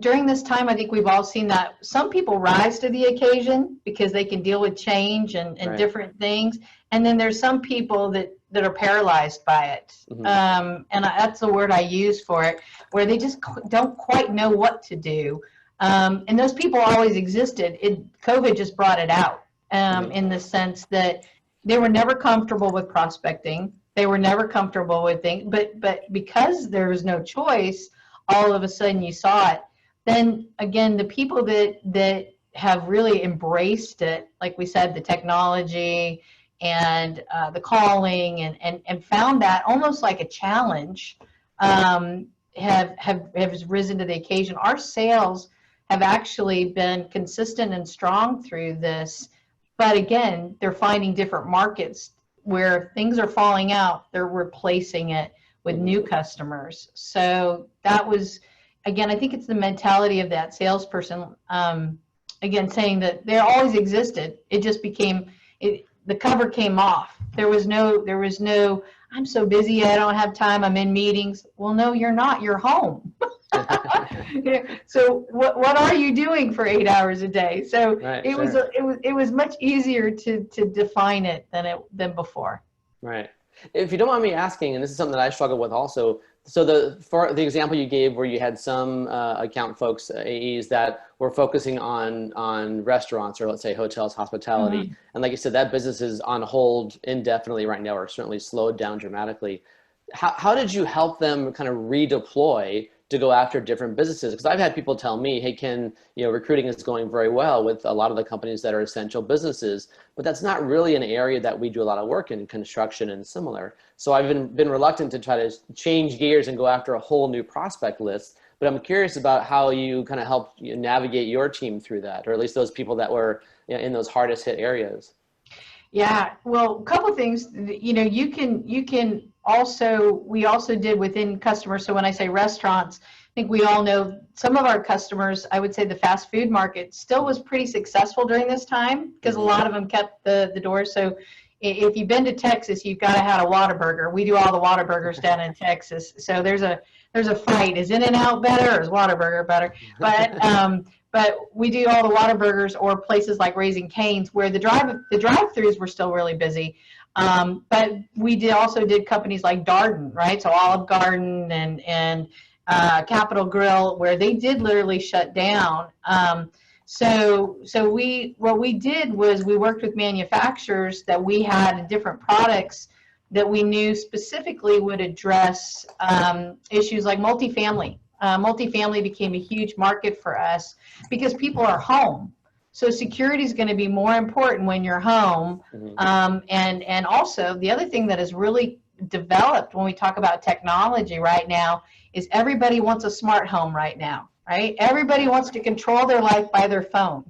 during this time, I think we've all seen that some people rise to the occasion because they can deal with change and right. different things. And then there's some people that are paralyzed by it. Mm-hmm. And that's the word I use for it, where they just don't quite know what to do. And those people always existed. COVID just brought it out mm-hmm. in the sense that they were never comfortable with prospecting. They were never comfortable with things, but because there was no choice, all of a sudden you saw it. Then again, the people that have really embraced it, like we said, the technology and the calling and found that almost like a challenge, have risen to the occasion. Our sales have actually been consistent and strong through this. But again, they're finding different markets where things are falling out. They're replacing it with new customers. So that was, again, I think it's the mentality of that salesperson. Again, saying that they always existed. It just became, the cover came off. There was no, I'm so busy, I don't have time, I'm in meetings. Well, no, you're not. You're home. So what are you doing for 8 hours a day? So right, it was much easier to define it than before. Right. If you don't mind me asking, and this is something that I struggle with also, So for the example you gave where you had some account folks, AEs that were focusing on restaurants or let's say hotels, hospitality. And like you said, that business is on hold indefinitely right now, or certainly slowed down dramatically. How did you help them kind of redeploy to go after different businesses? Because I've had people tell me, hey, Ken, recruiting is going very well with a lot of the companies that are essential businesses, but that's not really an area that we do a lot of work in, construction and similar. So I've been reluctant to try to change gears and go after a whole new prospect list. But I'm curious about how you kind of help navigate your team through that, or at least those people that were in those hardest hit areas. Yeah, well, a couple of things. You can also, we also did within customers. So when I say restaurants, I think we all know some of our customers, I would say the fast food market still was pretty successful during this time because a lot of them kept the doors. So if you've been to Texas, you've got to have a Whataburger. We do all the Whataburgers down in Texas. So there's a fight. Is In-N-Out better or is Whataburger better? But we do all the Whataburgers or places like Raising Cane's where the drive-throughs were still really busy. But we also did companies like Darden, right? So Olive Garden and Capital Grill, where they did literally shut down. So what we did was we worked with manufacturers that we had different products that we knew specifically would address issues like multifamily. Multifamily became a huge market for us because people are home. So security is going to be more important when you're home. And also the other thing that has really developed when we talk about technology right now is everybody wants a smart home right now, right? Everybody wants to control their life by their phone.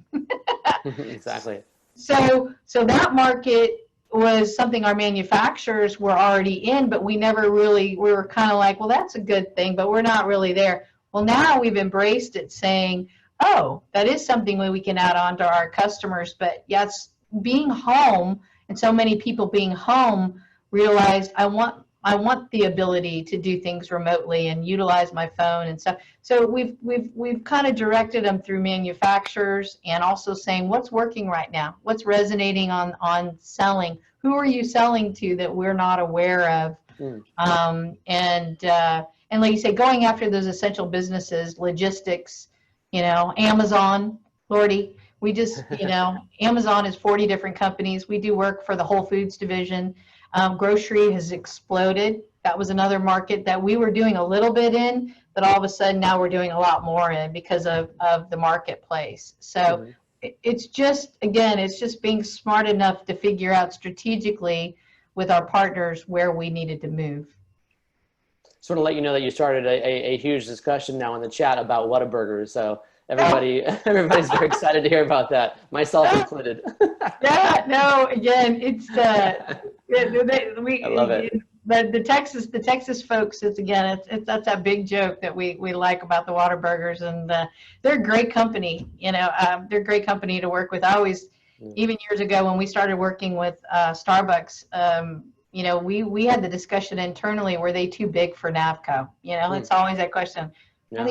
Exactly. So that market was something our manufacturers were already in, but we were kind of like, well, that's a good thing, but we're not really there. Well, now we've embraced it saying, oh, that is something we can add on to our customers. But yes, being home and so many people being home realized I want the ability to do things remotely and utilize my phone and stuff. So we've kind of directed them through manufacturers and also saying what's working right now, what's resonating on selling, who are you selling to that we're not aware of, and like you say, going after those essential businesses, logistics, Amazon, Lordy. We just, Amazon is 40 different companies. We do work for the Whole Foods division. Grocery has exploded. That was another market that we were doing a little bit in, but all of a sudden now we're doing a lot more in because of the marketplace. So it's just, again, it's just being smart enough to figure out strategically with our partners where we needed to move. Sort of let you know that you started a huge discussion now in the chat about Whataburgers. So everybody's very excited to hear about that, myself included. Yeah, no, again, it's I love it. The Texas folks, that's a big joke that we like about the Whataburgers, and they're a great company. They're a great company to work with. I always, even years ago when we started working with Starbucks, we had the discussion internally, were they too big for NAVCO? It's always that question. Yeah.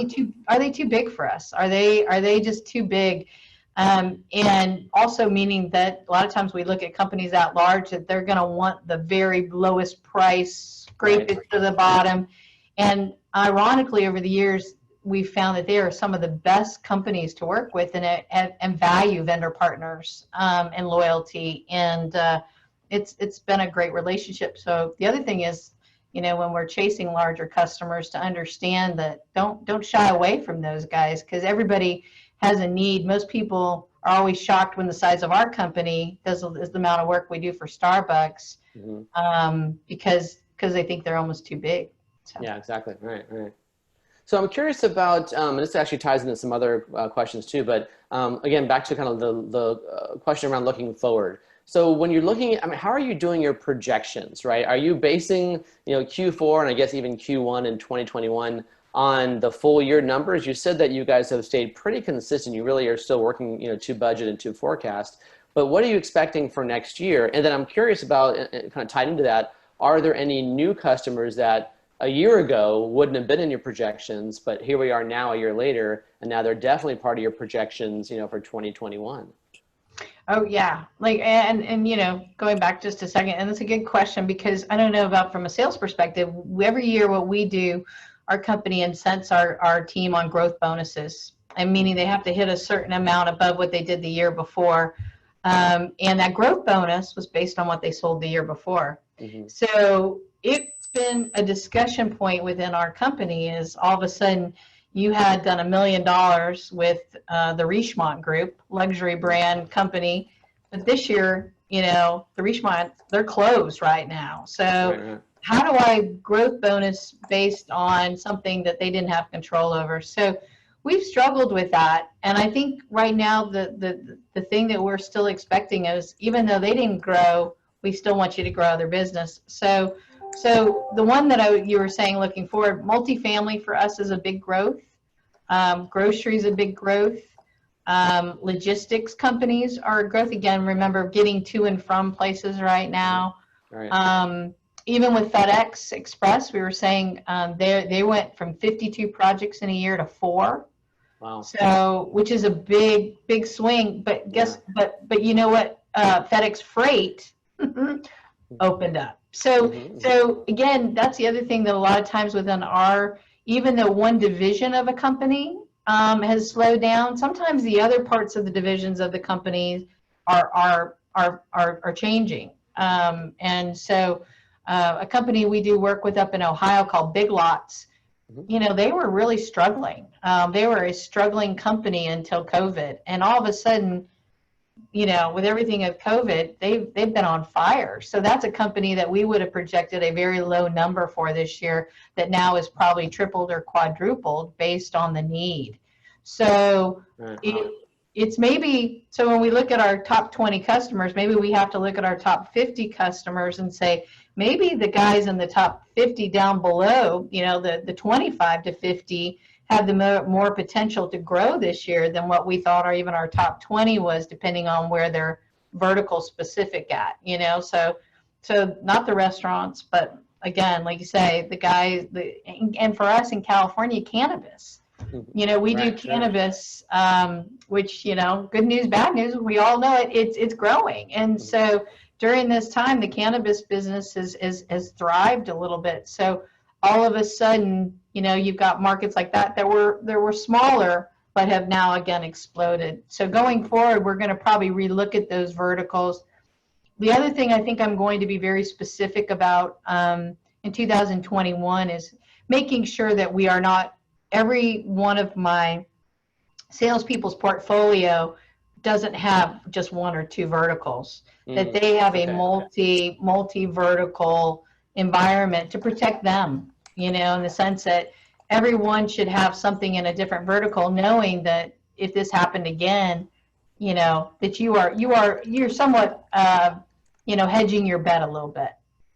Are they too big for us? Are they just too big? And also meaning that a lot of times we look at companies at large that they're going to want the very lowest price, scrape it to the bottom. And ironically, over the years, we've found that they are some of the best companies to work with and value vendor partners and loyalty. And it's been a great relationship. So the other thing is, when we're chasing larger customers, to understand that don't shy away from those guys, because everybody has a need. Most people are always shocked when the size of our company is the amount of work we do for Starbucks, because they think they're almost too big. So. Yeah, exactly. Right. So I'm curious about, and this actually ties into some other questions too, but again, back to kind of the question around looking forward. So when you're looking at, how are you doing your projections, right? Are you basing, Q4 and I guess even Q1 in 2021 on the full year numbers? You said that you guys have stayed pretty consistent. You really are still working, to budget and to forecast. But what are you expecting for next year? And then I'm curious about, kind of tied into that, are there any new customers that a year ago wouldn't have been in your projections, but here we are now a year later, and now they're definitely part of your projections, for 2021? Oh yeah, like and you know, going back just a second, and it's a good question because I don't know about from a sales perspective. Every year, what we do, our company incents our team on growth bonuses, and meaning they have to hit a certain amount above what they did the year before, and that growth bonus was based on what they sold the year before. Mm-hmm. So it's been a discussion point within our company. Is all of a sudden you had done $1 million with the Schmitt group, luxury brand company, but this year, you know, the Schmitt, they're closed right now. So Right. how do I growth bonus based on something that they didn't have control over? So we've struggled with that. And I think right now the thing that we're still expecting is, even though they didn't grow, we still want you to grow their business. So the one that you were saying looking forward, multifamily for us is a big growth. Grocery is a big growth. Logistics companies are a growth. Again, remember getting to and from places right now. Right. Even with FedEx Express, we were saying they went from 52 projects in a year to 4. Wow. So, which is a big swing. But but you know what? FedEx Freight opened up. So again, that's the other thing that a lot of times within even though one division of a company has slowed down, sometimes the other parts of the divisions of the companies are changing. And so a company we do work with up in Ohio called Big Lots, you know, they were really struggling. They were a struggling company until COVID, and all of a sudden, you know, with everything of COVID, they've been on fire. So that's a company that we would have projected a very low number for this year that now is probably tripled or quadrupled based on the need. So it's maybe, so when we look at our top 20 customers, maybe we have to look at our top 50 customers and say, maybe the guys in the top 50 down below, you know, the 25 to 50 have the more potential to grow this year than what we thought, or even our top 20 was, depending on where they're vertical specific at, you know. So not the restaurants, but again, like you say, the guys, and for us in California, cannabis. You know, we do cannabis, which, you know, good news, bad news, we all know it's growing. And so during this time, the cannabis business has thrived a little bit. So all of a sudden, you know, you've got markets like that were smaller, but have now again exploded. So going forward, we're going to probably relook at those verticals. The other thing I think I'm going to be very specific about in 2021 is making sure that we are not, every one of my salespeople's portfolio doesn't have just 1 or 2 verticals, that they have a multi-vertical environment to protect them, you know, in the sense that everyone should have something in a different vertical, knowing that if this happened again, you know, that you're somewhat, you know, hedging your bet a little bit.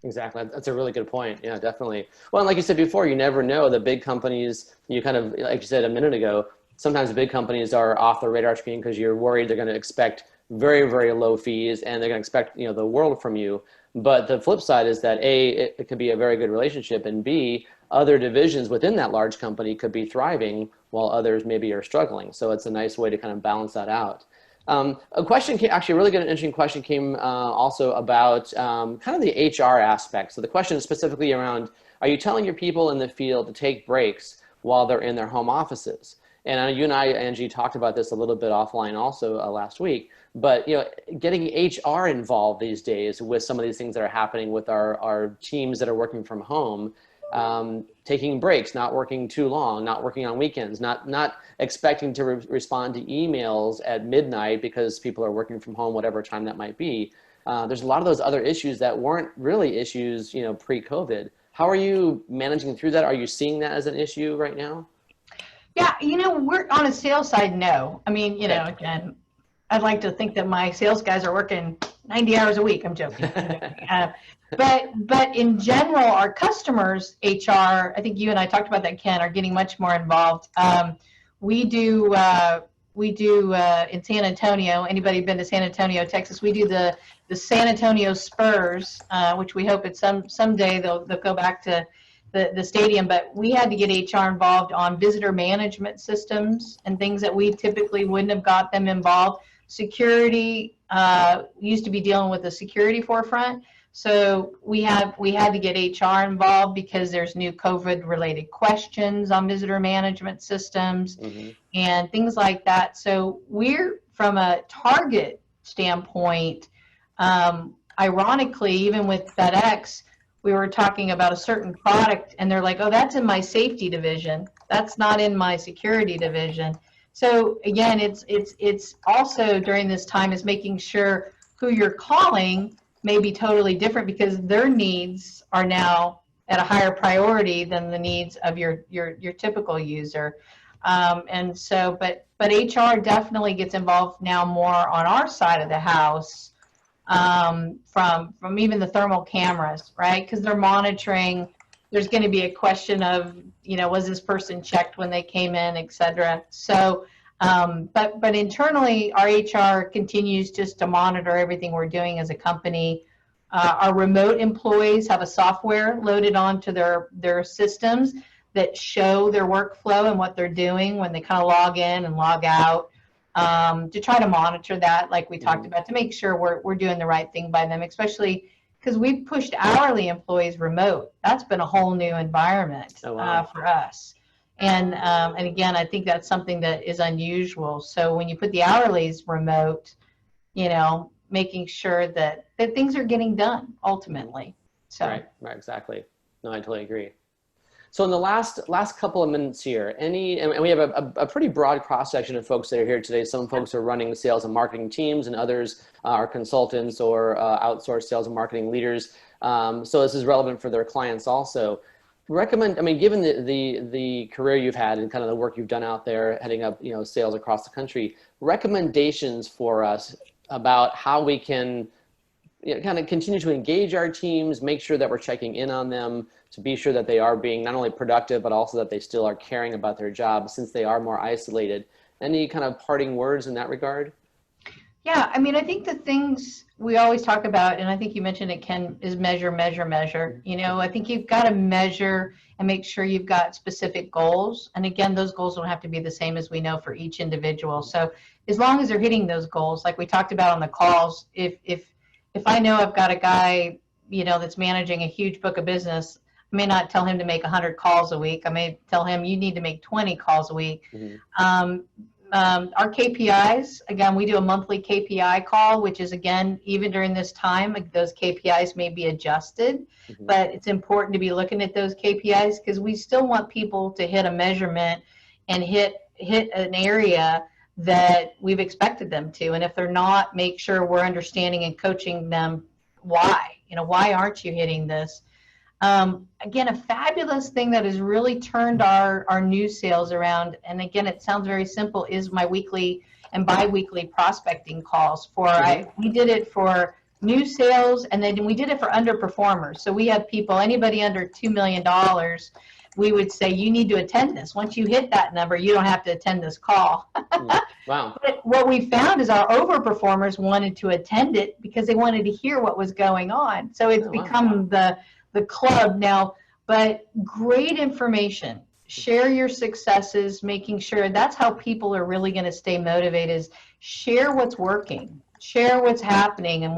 Exactly. That's a really good point. Yeah, definitely. Well, and like you said before, you never know. The big companies, you kind of, like you said a minute ago, sometimes the big companies are off the radar screen because you're worried they're going to expect very, very low fees and they're going to expect, you know, the world from you. But the flip side is that A, it could be a very good relationship, and B, other divisions within that large company could be thriving while others maybe are struggling. So it's a nice way to kind of balance that out. A question came, actually a really good and interesting question came also about kind of the HR aspect. So the question is specifically around, are you telling your people in the field to take breaks while they're in their home offices? And I know you and I, Angie, talked about this a little bit offline also last week, but you know, getting HR involved these days with some of these things that are happening with our teams that are working from home, taking breaks, not working too long, not working on weekends, not expecting to respond to emails at midnight because people are working from home, whatever time that might be. There's a lot of those other issues that weren't really issues, you know, pre-COVID. How are you managing through that? Are you seeing that as an issue right now? Yeah, you know, we're on a sales side, no. I mean, you know, again, I'd like to think that my sales guys are working 90 hours a week. I'm joking. But in general, our customers, HR, I think you and I talked about that, Ken, are getting much more involved. We do in San Antonio. Anybody been to San Antonio, Texas? We do the San Antonio Spurs, which we hope at someday they'll go back to the stadium. But we had to get HR involved on visitor management systems and things that we typically wouldn't have got them involved. Security, used to be dealing with the security forefront. So we had to get HR involved because there's new COVID related questions on visitor management systems and things like that. So we're, from a target standpoint, ironically, even with FedEx, we were talking about a certain product and they're like, oh, that's in my safety division. That's not in my security division. So again, it's also during this time is making sure who you're calling may be totally different because their needs are now at a higher priority than the needs of your typical user. And so, but HR definitely gets involved now more on our side of the house, from even the thermal cameras, right? Because they're monitoring. There's going to be a question of, was this person checked when they came in, et cetera. So, but internally, our HR continues just to monitor everything we're doing as a company. Our remote employees have a software loaded onto their systems that show their workflow and what they're doing when they kind of log in and log out, to try to monitor that, like we talked about, to make sure we're doing the right thing by them, especially because we've pushed hourly employees remote. That's been a whole new environment for us. And again, I think that's something that is unusual. So when you put the hourlies remote, making sure that things are getting done ultimately. So right, exactly. No, I totally agree. So in the last couple of minutes here, and we have a pretty broad cross section of folks that are here today. Some folks are running sales and marketing teams, and others are consultants or outsourced sales and marketing leaders. So this is relevant for their clients also. Given the career you've had and kind of the work you've done out there, heading up sales across the country, recommendations for us about how we can kind of continue to engage our teams, make sure that we're checking in on them, to be sure that they are being not only productive, but also that they still are caring about their job since they are more isolated. Any kind of parting words in that regard? Yeah, I think the things we always talk about, and I think you mentioned it, Ken, is measure. I think you've got to measure and make sure you've got specific goals. And again, those goals don't have to be the same as we know for each individual. So as long as they're hitting those goals, like we talked about on the calls, if I know I've got a guy, that's managing a huge book of business, I may not tell him to make 100 calls a week. I may tell him you need to make 20 calls a week. Our KPIs, again, we do a monthly KPI call, which is, again, even during this time, those KPIs may be adjusted, but it's important to be looking at those KPIs because we still want people to hit a measurement and hit an area that we've expected them to. And if they're not, make sure we're understanding and coaching them why. Why aren't you hitting this? Again, a fabulous thing that has really turned our new sales around, and again, it sounds very simple, is my weekly and bi-weekly prospecting calls. We did it for new sales, and then we did it for underperformers. So we have people, anybody under $2 million, we would say, you need to attend this. Once you hit that number, you don't have to attend this call. Wow. But what we found is our overperformers wanted to attend it because they wanted to hear what was going on. So it's become the club now, but great information. Share your successes, making sure that's how people are really going to stay motivated, is share what's working, share what's happening, and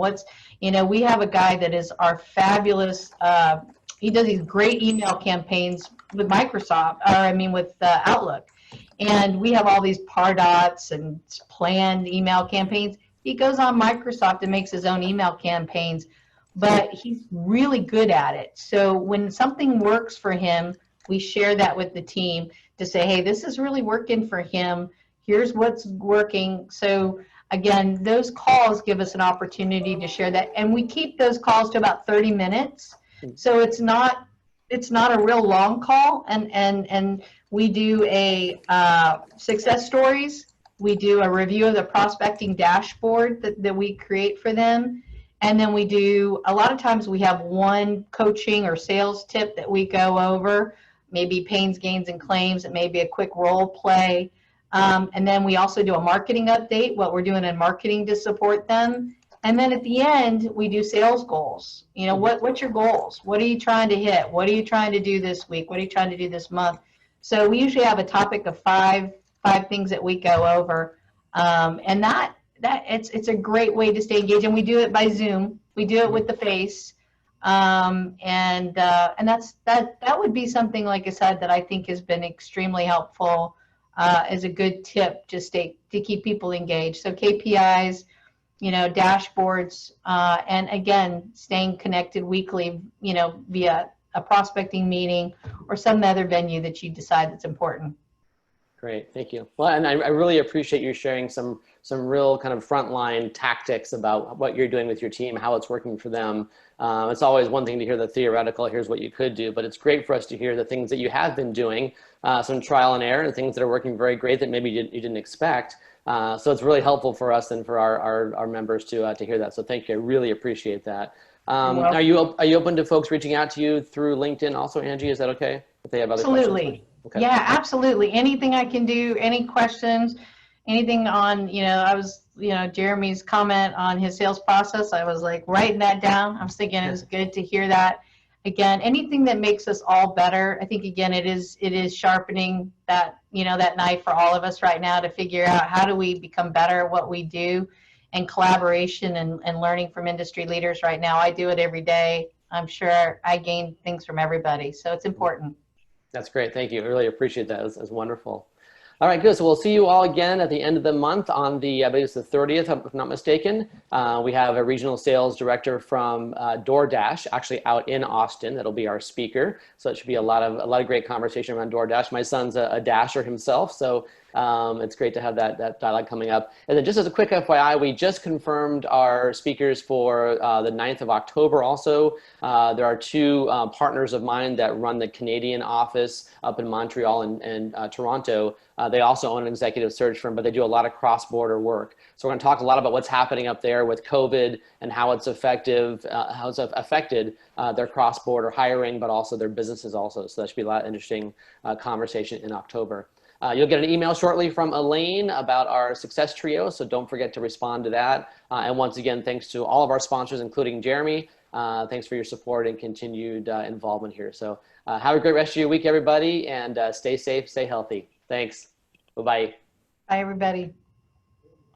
we have a guy that is our fabulous, he does these great email campaigns with Microsoft, with Outlook. And we have all these Pardots and planned email campaigns. He goes on Microsoft and makes his own email campaigns, but he's really good at it. So when something works for him, we share that with the team to say, hey, this is really working for him. Here's what's working. So again, those calls give us an opportunity to share that. And we keep those calls to about 30 minutes. So it's not a real long call. And we do a success stories. We do a review of the prospecting dashboard that we create for them. And then a lot of times we have one coaching or sales tip that we go over, maybe pains, gains, and claims. It may be a quick role play. And then we also do a marketing update, what we're doing in marketing to support them. And then at the end, we do sales goals. What's your goals? What are you trying to hit? What are you trying to do this week? What are you trying to do this month? So we usually have a topic of five things that we go over. And that it's a great way to stay engaged, and we do it by Zoom. We do it with the face, and that would be something, like I said, that I think has been extremely helpful as a good tip to keep people engaged. So KPIs, dashboards, and again, staying connected weekly, via a prospecting meeting or some other venue that you decide that's important. Great, thank you. Well, and I really appreciate you sharing some real kind of frontline tactics about what you're doing with your team, how it's working for them. It's always one thing to hear the theoretical, here's what you could do, but it's great for us to hear the things that you have been doing, some trial and error, and things that are working very great that maybe you didn't expect. So it's really helpful for us and for our members to hear that. So thank you, I really appreciate that. Are you open to folks reaching out to you through LinkedIn also, Angie? Is that okay? If they have other Absolutely. questions? Okay. Yeah, absolutely. Anything I can do, any questions, anything on, Jeremy's comment on his sales process, I was like writing that down. I was thinking it was good to hear that. Again, anything that makes us all better. I think, again, it is sharpening that, that knife for all of us right now to figure out how do we become better at what we do, and collaboration and learning from industry leaders right now. I do it every day. I'm sure I gain things from everybody. So it's important. That's great. Thank you. I really appreciate that. That's wonderful. All right, good. So we'll see you all again at the end of the month on the, I believe it's the 30th, if I'm not mistaken. We have a regional sales director from DoorDash actually out in Austin. That'll be our speaker. So it should be a lot of great conversation around DoorDash. My son's a Dasher himself, so it's great to have that dialogue coming up. And then just as a quick FYI, we just confirmed our speakers for the 9th of October also. There are two partners of mine that run the Canadian office up in Montreal and Toronto. They also own an executive search firm, but they do a lot of cross-border work. So we're going to talk a lot about what's happening up there with COVID and how it's affected their cross-border hiring, but also their businesses also. So that should be a lot of interesting conversation in October. You'll get an email shortly from Elaine about our success trio, so don't forget to respond to that. And once again, thanks to all of our sponsors, including Jeremy. Thanks for your support and continued involvement here. So have a great rest of your week, everybody, and stay safe, stay healthy. Thanks. Bye-bye. Bye, everybody.